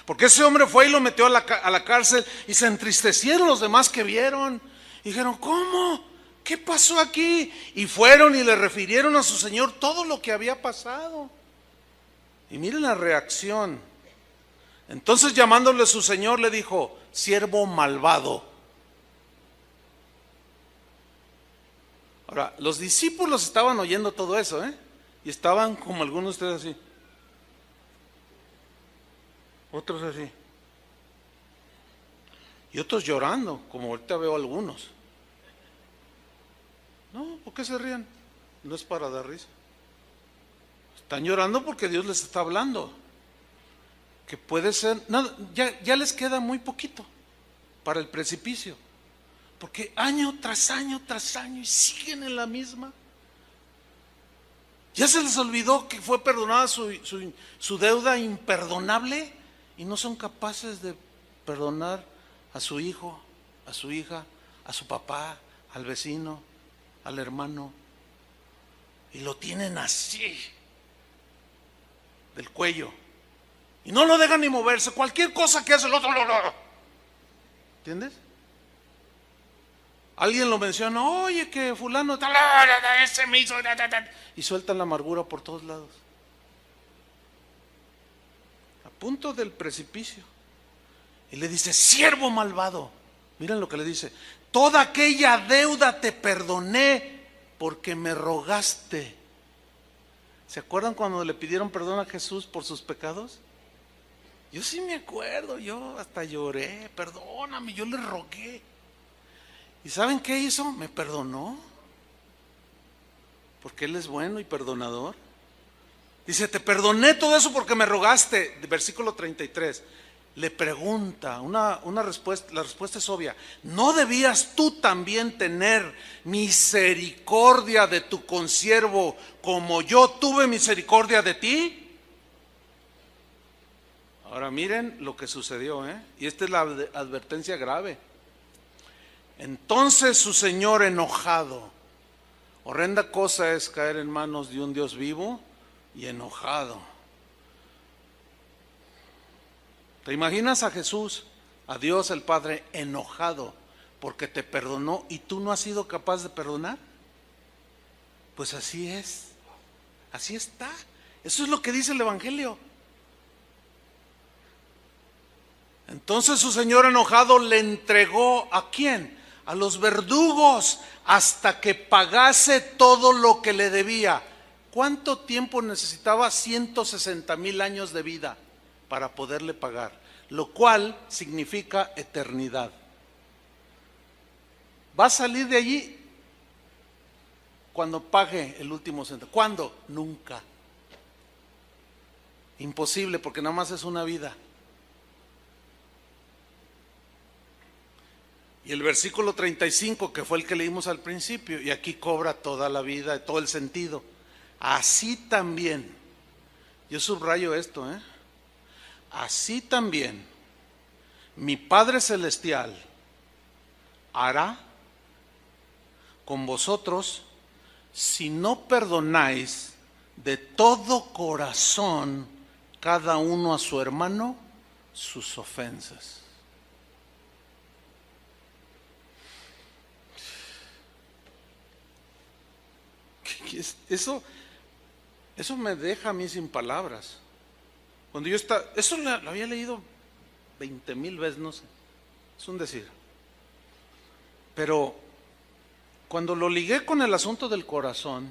Porque ese hombre fue y lo metió a la cárcel y se entristecieron los demás que vieron. Y dijeron, ¿cómo? ¿Qué pasó aquí? Y fueron y le refirieron a su señor todo lo que había pasado. Y miren la reacción. Entonces, llamándole a su señor, le dijo, siervo malvado. Ahora, los discípulos estaban oyendo todo eso, y estaban como algunos de ustedes así, otros así, y otros llorando, como ahorita veo algunos. No, ¿por qué se ríen? No es para dar risa. Están llorando porque Dios les está hablando. Que puede ser, nada, ya les queda muy poquito para el precipicio, porque año tras año y siguen en la misma. Ya se les olvidó que fue perdonada su deuda imperdonable y no son capaces de perdonar a su hijo, a su hija, a su papá, al vecino, al hermano, y lo tienen así del cuello. Y no lo dejan ni moverse. Cualquier cosa que hace el otro, no. ¿Entiendes? Alguien lo menciona, oye, que fulano ese me hizo, y sueltan la amargura por todos lados. A punto del precipicio. Y le dice, siervo malvado. Miren lo que le dice. Toda aquella deuda te perdoné porque me rogaste. ¿Se acuerdan cuando le pidieron perdón a Jesús por sus pecados? Yo sí me acuerdo, yo hasta lloré, perdóname, yo le rogué. ¿Y saben qué hizo? Me perdonó. Porque Él es bueno y perdonador. Dice, te perdoné todo eso porque me rogaste. Versículo 33. Le pregunta, una respuesta, la respuesta es obvia. ¿No debías tú también tener misericordia de tu consiervo como yo tuve misericordia de ti? Ahora miren lo que sucedió, y esta es la advertencia grave. Entonces su señor enojado, horrenda cosa es caer en manos de un Dios vivo y enojado. ¿Te imaginas a Jesús, a Dios el Padre enojado porque te perdonó y tú no has sido capaz de perdonar? Pues así es, así está. Eso es lo que dice el Evangelio. Entonces su señor enojado le entregó ¿a quién? A los verdugos, hasta que pagase todo lo que le debía. ¿Cuánto tiempo necesitaba? 160,000 años de vida para poderle pagar, lo cual significa eternidad. Va a salir de allí cuando pague el último centavo. ¿Cuándo? Nunca. Imposible, porque nada más es una vida. Y el versículo 35, que fue el que leímos al principio, y aquí cobra toda la vida, todo el sentido. Así también, yo subrayo esto, así también mi Padre Celestial hará con vosotros si no perdonáis de todo corazón cada uno a su hermano sus ofensas. Eso me deja a mí sin palabras. Cuando yo estaba, eso lo había leído 20,000 veces, no sé, es un decir. Pero cuando lo ligué con el asunto del corazón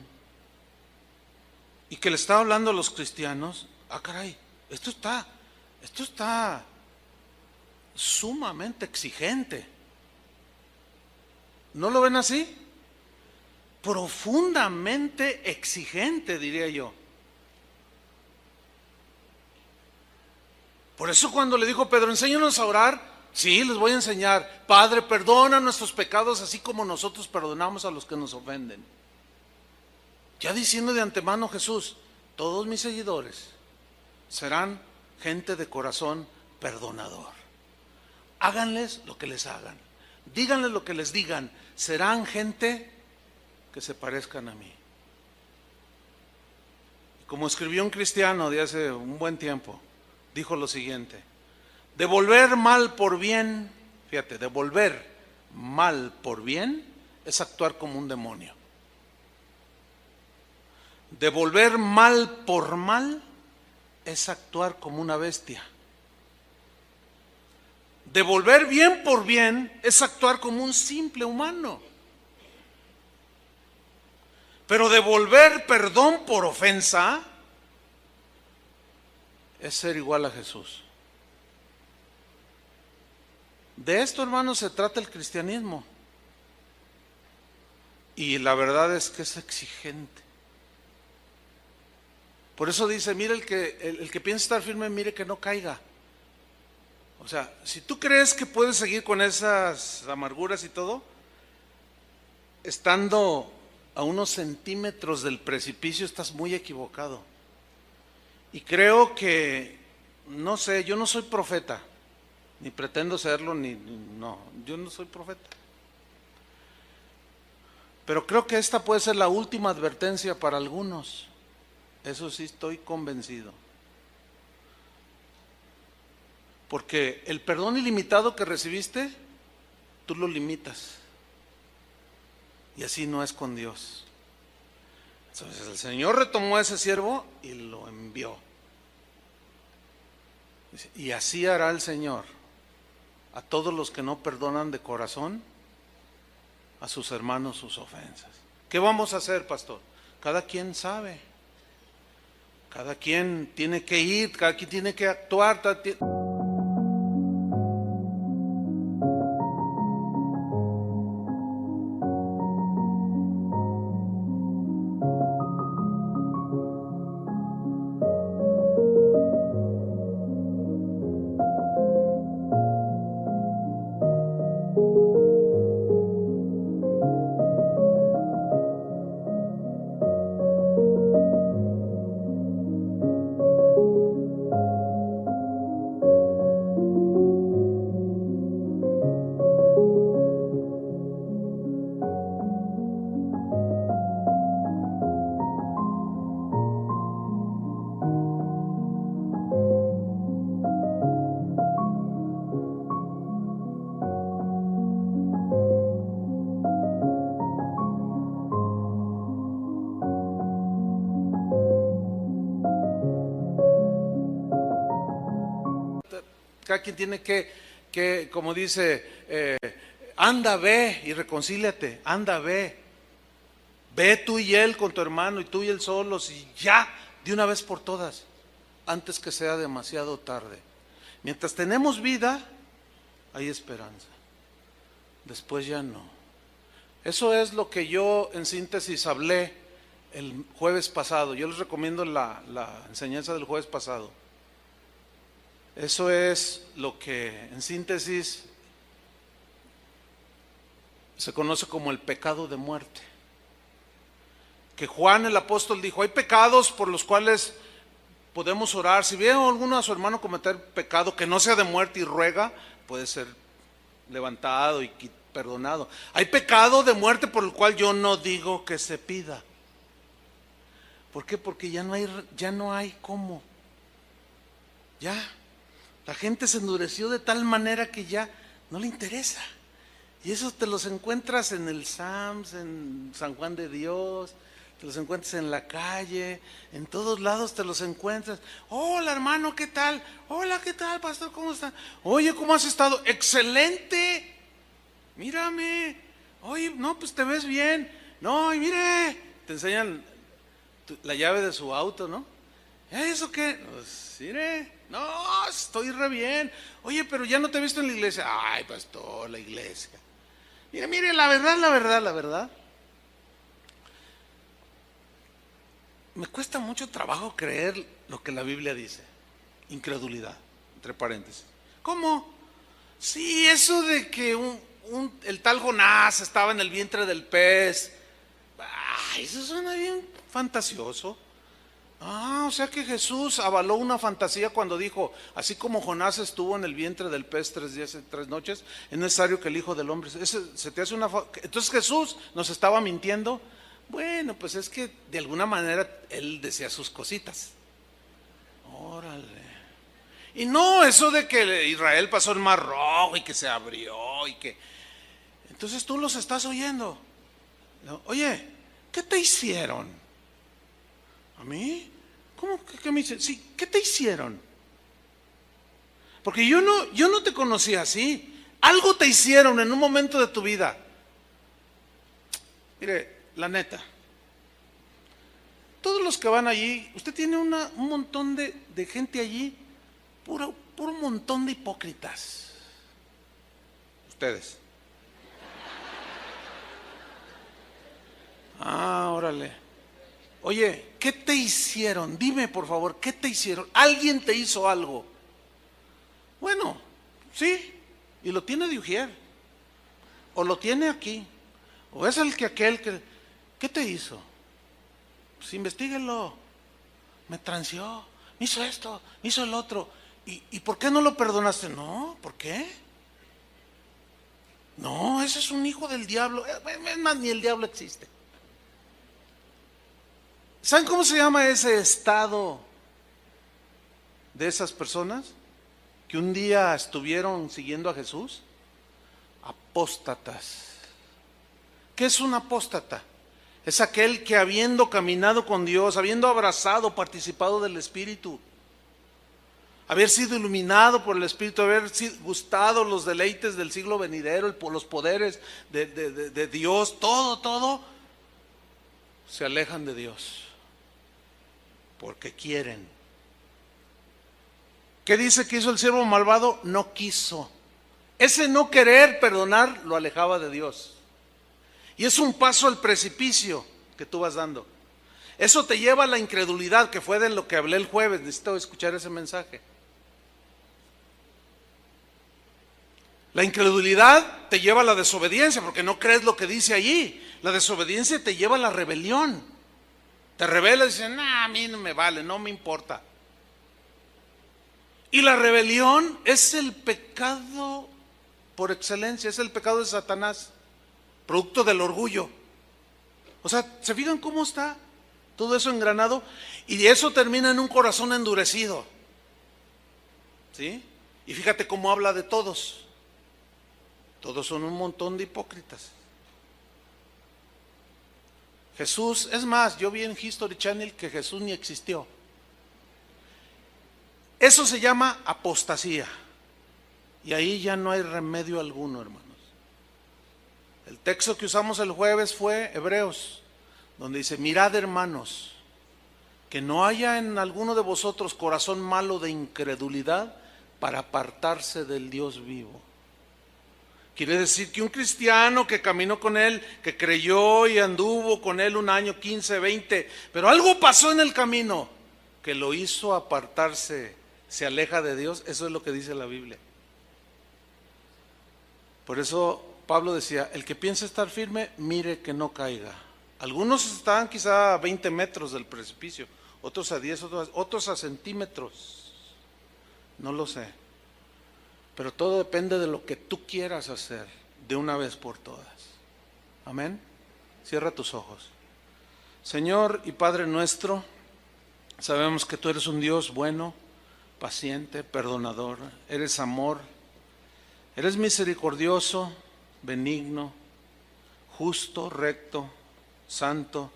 y que le estaba hablando a los cristianos, caray, esto está sumamente exigente. ¿No lo ven así? Profundamente exigente, diría yo. Por eso cuando le dijo Pedro, enséñanos a orar, sí, les voy a enseñar. Padre, perdona nuestros pecados así como nosotros perdonamos a los que nos ofenden. Ya diciendo de antemano Jesús, todos mis seguidores serán gente de corazón perdonador. Háganles lo que les hagan, díganles lo que les digan, serán gente que se parezcan a mí. Y como escribió un cristiano de hace un buen tiempo, dijo lo siguiente: devolver mal por bien, fíjate, devolver mal por bien es actuar como un demonio. Devolver mal por mal es actuar como una bestia. Devolver bien por bien es actuar como un simple humano. Pero devolver perdón por ofensa es ser igual a Jesús. De esto, hermanos, se trata el cristianismo. Y la verdad es que es exigente. Por eso dice, mire, el que piensa estar firme, mire que no caiga. O sea, si tú crees que puedes seguir con esas amarguras y todo, estando a unos centímetros del precipicio, estás muy equivocado. Y creo que, no sé, yo no soy profeta, ni pretendo serlo, no, yo no soy profeta. Pero creo que esta puede ser la última advertencia para algunos. Eso sí estoy convencido. Porque el perdón ilimitado que recibiste, tú lo limitas. Y así no es con Dios. Entonces el Señor retomó a ese siervo y lo envió. Y así hará el Señor a todos los que no perdonan de corazón a sus hermanos sus ofensas. ¿Qué vamos a hacer, pastor? Cada quien sabe. Cada quien tiene que ir, cada quien tiene que actuar. cada quien tiene que como dice, anda, ve y reconcíliate, anda, ve. Ve tú y él con tu hermano y tú y él solos y ya, de una vez por todas, antes que sea demasiado tarde. Mientras tenemos vida, hay esperanza. Después ya no. Eso es lo que yo en síntesis hablé el jueves pasado. Yo les recomiendo la enseñanza del jueves pasado. Eso es lo que en síntesis se conoce como el pecado de muerte. Que Juan el apóstol dijo, hay pecados por los cuales podemos orar. Si ve a alguno a su hermano cometer pecado que no sea de muerte y ruega, puede ser levantado y perdonado. Hay pecado de muerte por el cual yo no digo que se pida. ¿Por qué? Porque ya no hay cómo. Ya. La gente se endureció de tal manera que ya no le interesa. Y eso te los encuentras en el SAMS, en San Juan de Dios, te los encuentras en la calle, en todos lados te los encuentras. Hola hermano, ¿qué tal? Hola, ¿qué tal pastor? ¿Cómo está? Oye, ¿cómo has estado? Excelente. Mírame. Oye, no, pues te ves bien. No, y mire, te enseñan la llave de su auto, ¿no? ¿Eso qué? Pues, mire, no, estoy re bien. Oye, pero ya no te he visto en la iglesia. Ay, pastor, la iglesia. Mire, la verdad. Me cuesta mucho trabajo creer lo que la Biblia dice. Incredulidad, entre paréntesis. ¿Cómo? Sí, eso de que el tal Jonás estaba en el vientre del pez. Ay, eso suena bien fantasioso. O sea que Jesús avaló una fantasía cuando dijo, así como Jonás estuvo en el vientre del pez 3 días y 3 noches, es necesario que el Hijo del Hombre... ¿Se te hace Entonces Jesús nos estaba mintiendo? Bueno, pues es que de alguna manera él decía sus cositas. Órale. Y no, eso de que Israel pasó el Mar Rojo y que se abrió y que... Entonces tú los estás oyendo. Oye, ¿qué te hicieron? ¿A mí? ¿Cómo que me hicieron? Sí, ¿qué te hicieron? Porque yo no te conocía así. Algo te hicieron en un momento de tu vida. Mire, la neta, todos los que van allí, usted tiene un montón de gente allí, puro montón de hipócritas. Ustedes. Órale. Oye, ¿qué te hicieron? Dime por favor, ¿qué te hicieron? ¿Alguien te hizo algo? Bueno, sí, y lo tiene de ujier, o lo tiene aquí, o es aquel que... ¿Qué te hizo? Pues investíguelo. Me transió, me hizo esto, me hizo el otro. ¿Y por qué no lo perdonaste? No, ¿por qué? No, ese es un hijo del diablo. Es más, ni el diablo existe. ¿Saben cómo se llama ese estado de esas personas que un día estuvieron siguiendo a Jesús? Apóstatas. ¿Qué es un apóstata? Es aquel que habiendo caminado con Dios, habiendo abrazado, participado del Espíritu, haber sido iluminado por el Espíritu, haber gustado los deleites del siglo venidero, los poderes de Dios, todo, se alejan de Dios porque quieren. ¿Qué dice que hizo el siervo malvado? No quiso. Ese no querer perdonar lo alejaba de Dios. Y es un paso al precipicio que tú vas dando. Eso te lleva a la incredulidad, que fue de lo que hablé el jueves. Necesito escuchar ese mensaje. La incredulidad te lleva a la desobediencia, porque no crees lo que dice allí. La desobediencia te lleva a la rebelión. Te rebelas y dices, a mí no me vale, no me importa. Y la rebelión es el pecado por excelencia, es el pecado de Satanás. Producto del orgullo. O sea, ¿se fijan cómo está todo eso engranado? Y eso termina en un corazón endurecido. ¿Sí? Y fíjate cómo habla de todos. Todos son un montón de hipócritas. Jesús, es más, yo vi en History Channel que Jesús ni existió. Eso se llama apostasía. Y ahí ya no hay remedio alguno, hermanos. El texto que usamos el jueves fue Hebreos, donde dice: mirad, hermanos, que no haya en alguno de vosotros corazón malo de incredulidad para apartarse del Dios vivo. Quiere decir que un cristiano que caminó con Él, que creyó y anduvo con Él un año, 15, 20, pero algo pasó en el camino que lo hizo apartarse, se aleja de Dios. Eso es lo que dice la Biblia. Por eso Pablo decía: el que piensa estar firme, mire que no caiga. Algunos estaban quizá a 20 metros del precipicio, otros a 10, otros a centímetros. No lo sé. Pero todo depende de lo que tú quieras hacer de una vez por todas. Amén. Cierra tus ojos. Señor y Padre nuestro, sabemos que tú eres un Dios bueno, paciente, perdonador. Eres amor. Eres misericordioso, benigno, justo, recto, santo.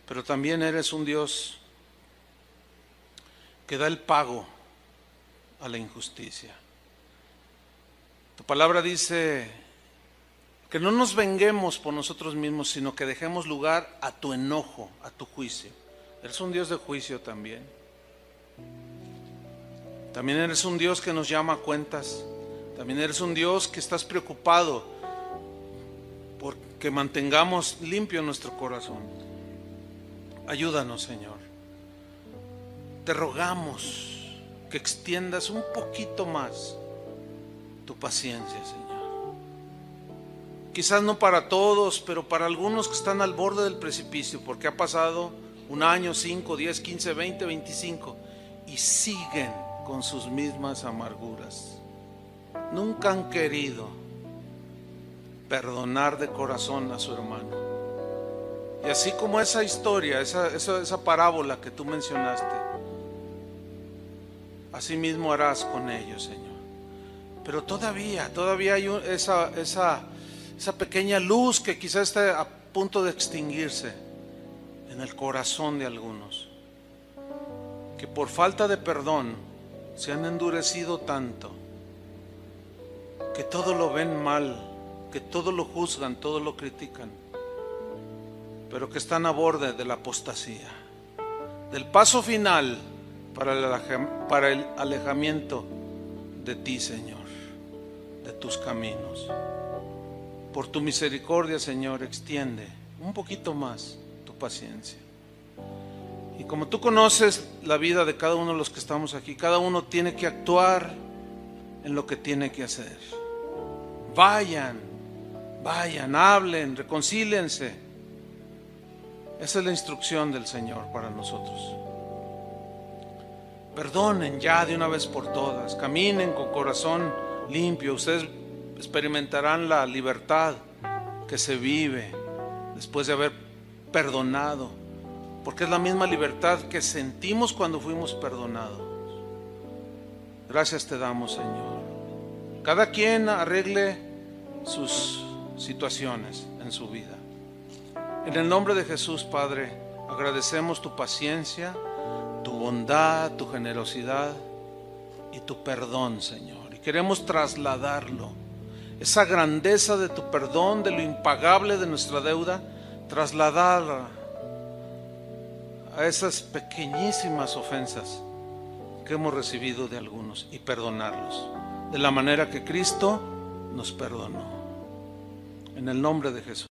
Pero también eres un Dios que da el pago a la injusticia. Tu palabra dice que no nos venguemos por nosotros mismos, sino que dejemos lugar a tu enojo, a tu juicio. Eres un Dios de juicio también. También eres un Dios que nos llama a cuentas. También eres un Dios que estás preocupado por que mantengamos limpio nuestro corazón. Ayúdanos, Señor. Te rogamos que extiendas un poquito más tu paciencia, Señor. Quizás no para todos, pero para algunos que están al borde del precipicio, porque ha pasado un año, 5, 10, 15, 20, 25 y siguen con sus mismas amarguras. Nunca han querido perdonar de corazón a su hermano. Y así como esa historia, esa parábola que tú mencionaste, así mismo harás con ellos, Señor. Pero todavía hay esa pequeña luz que quizás está a punto de extinguirse en el corazón de algunos, que por falta de perdón se han endurecido tanto, que todo lo ven mal, que todo lo juzgan, todo lo critican, pero que están a borde de la apostasía, del paso final para el alejamiento de ti, Señor, de tus caminos. Por tu misericordia, Señor, extiende un poquito más tu paciencia. Y como tú conoces la vida de cada uno de los que estamos aquí, cada uno tiene que actuar en lo que tiene que hacer. Vayan, hablen, reconcíliense. Esa es la instrucción del Señor para nosotros. Perdonen ya de una vez por todas, caminen con corazón limpio. Ustedes experimentarán la libertad que se vive después de haber perdonado, porque es la misma libertad que sentimos cuando fuimos perdonados. Gracias te damos, Señor. Cada quien arregle sus situaciones en su vida. En el nombre de Jesús, Padre, agradecemos tu paciencia, tu bondad, tu generosidad y tu perdón, Señor. Y queremos trasladarlo, esa grandeza de tu perdón, de lo impagable de nuestra deuda, trasladarla a esas pequeñísimas ofensas que hemos recibido de algunos y perdonarlos de la manera que Cristo nos perdonó. En el nombre de Jesús.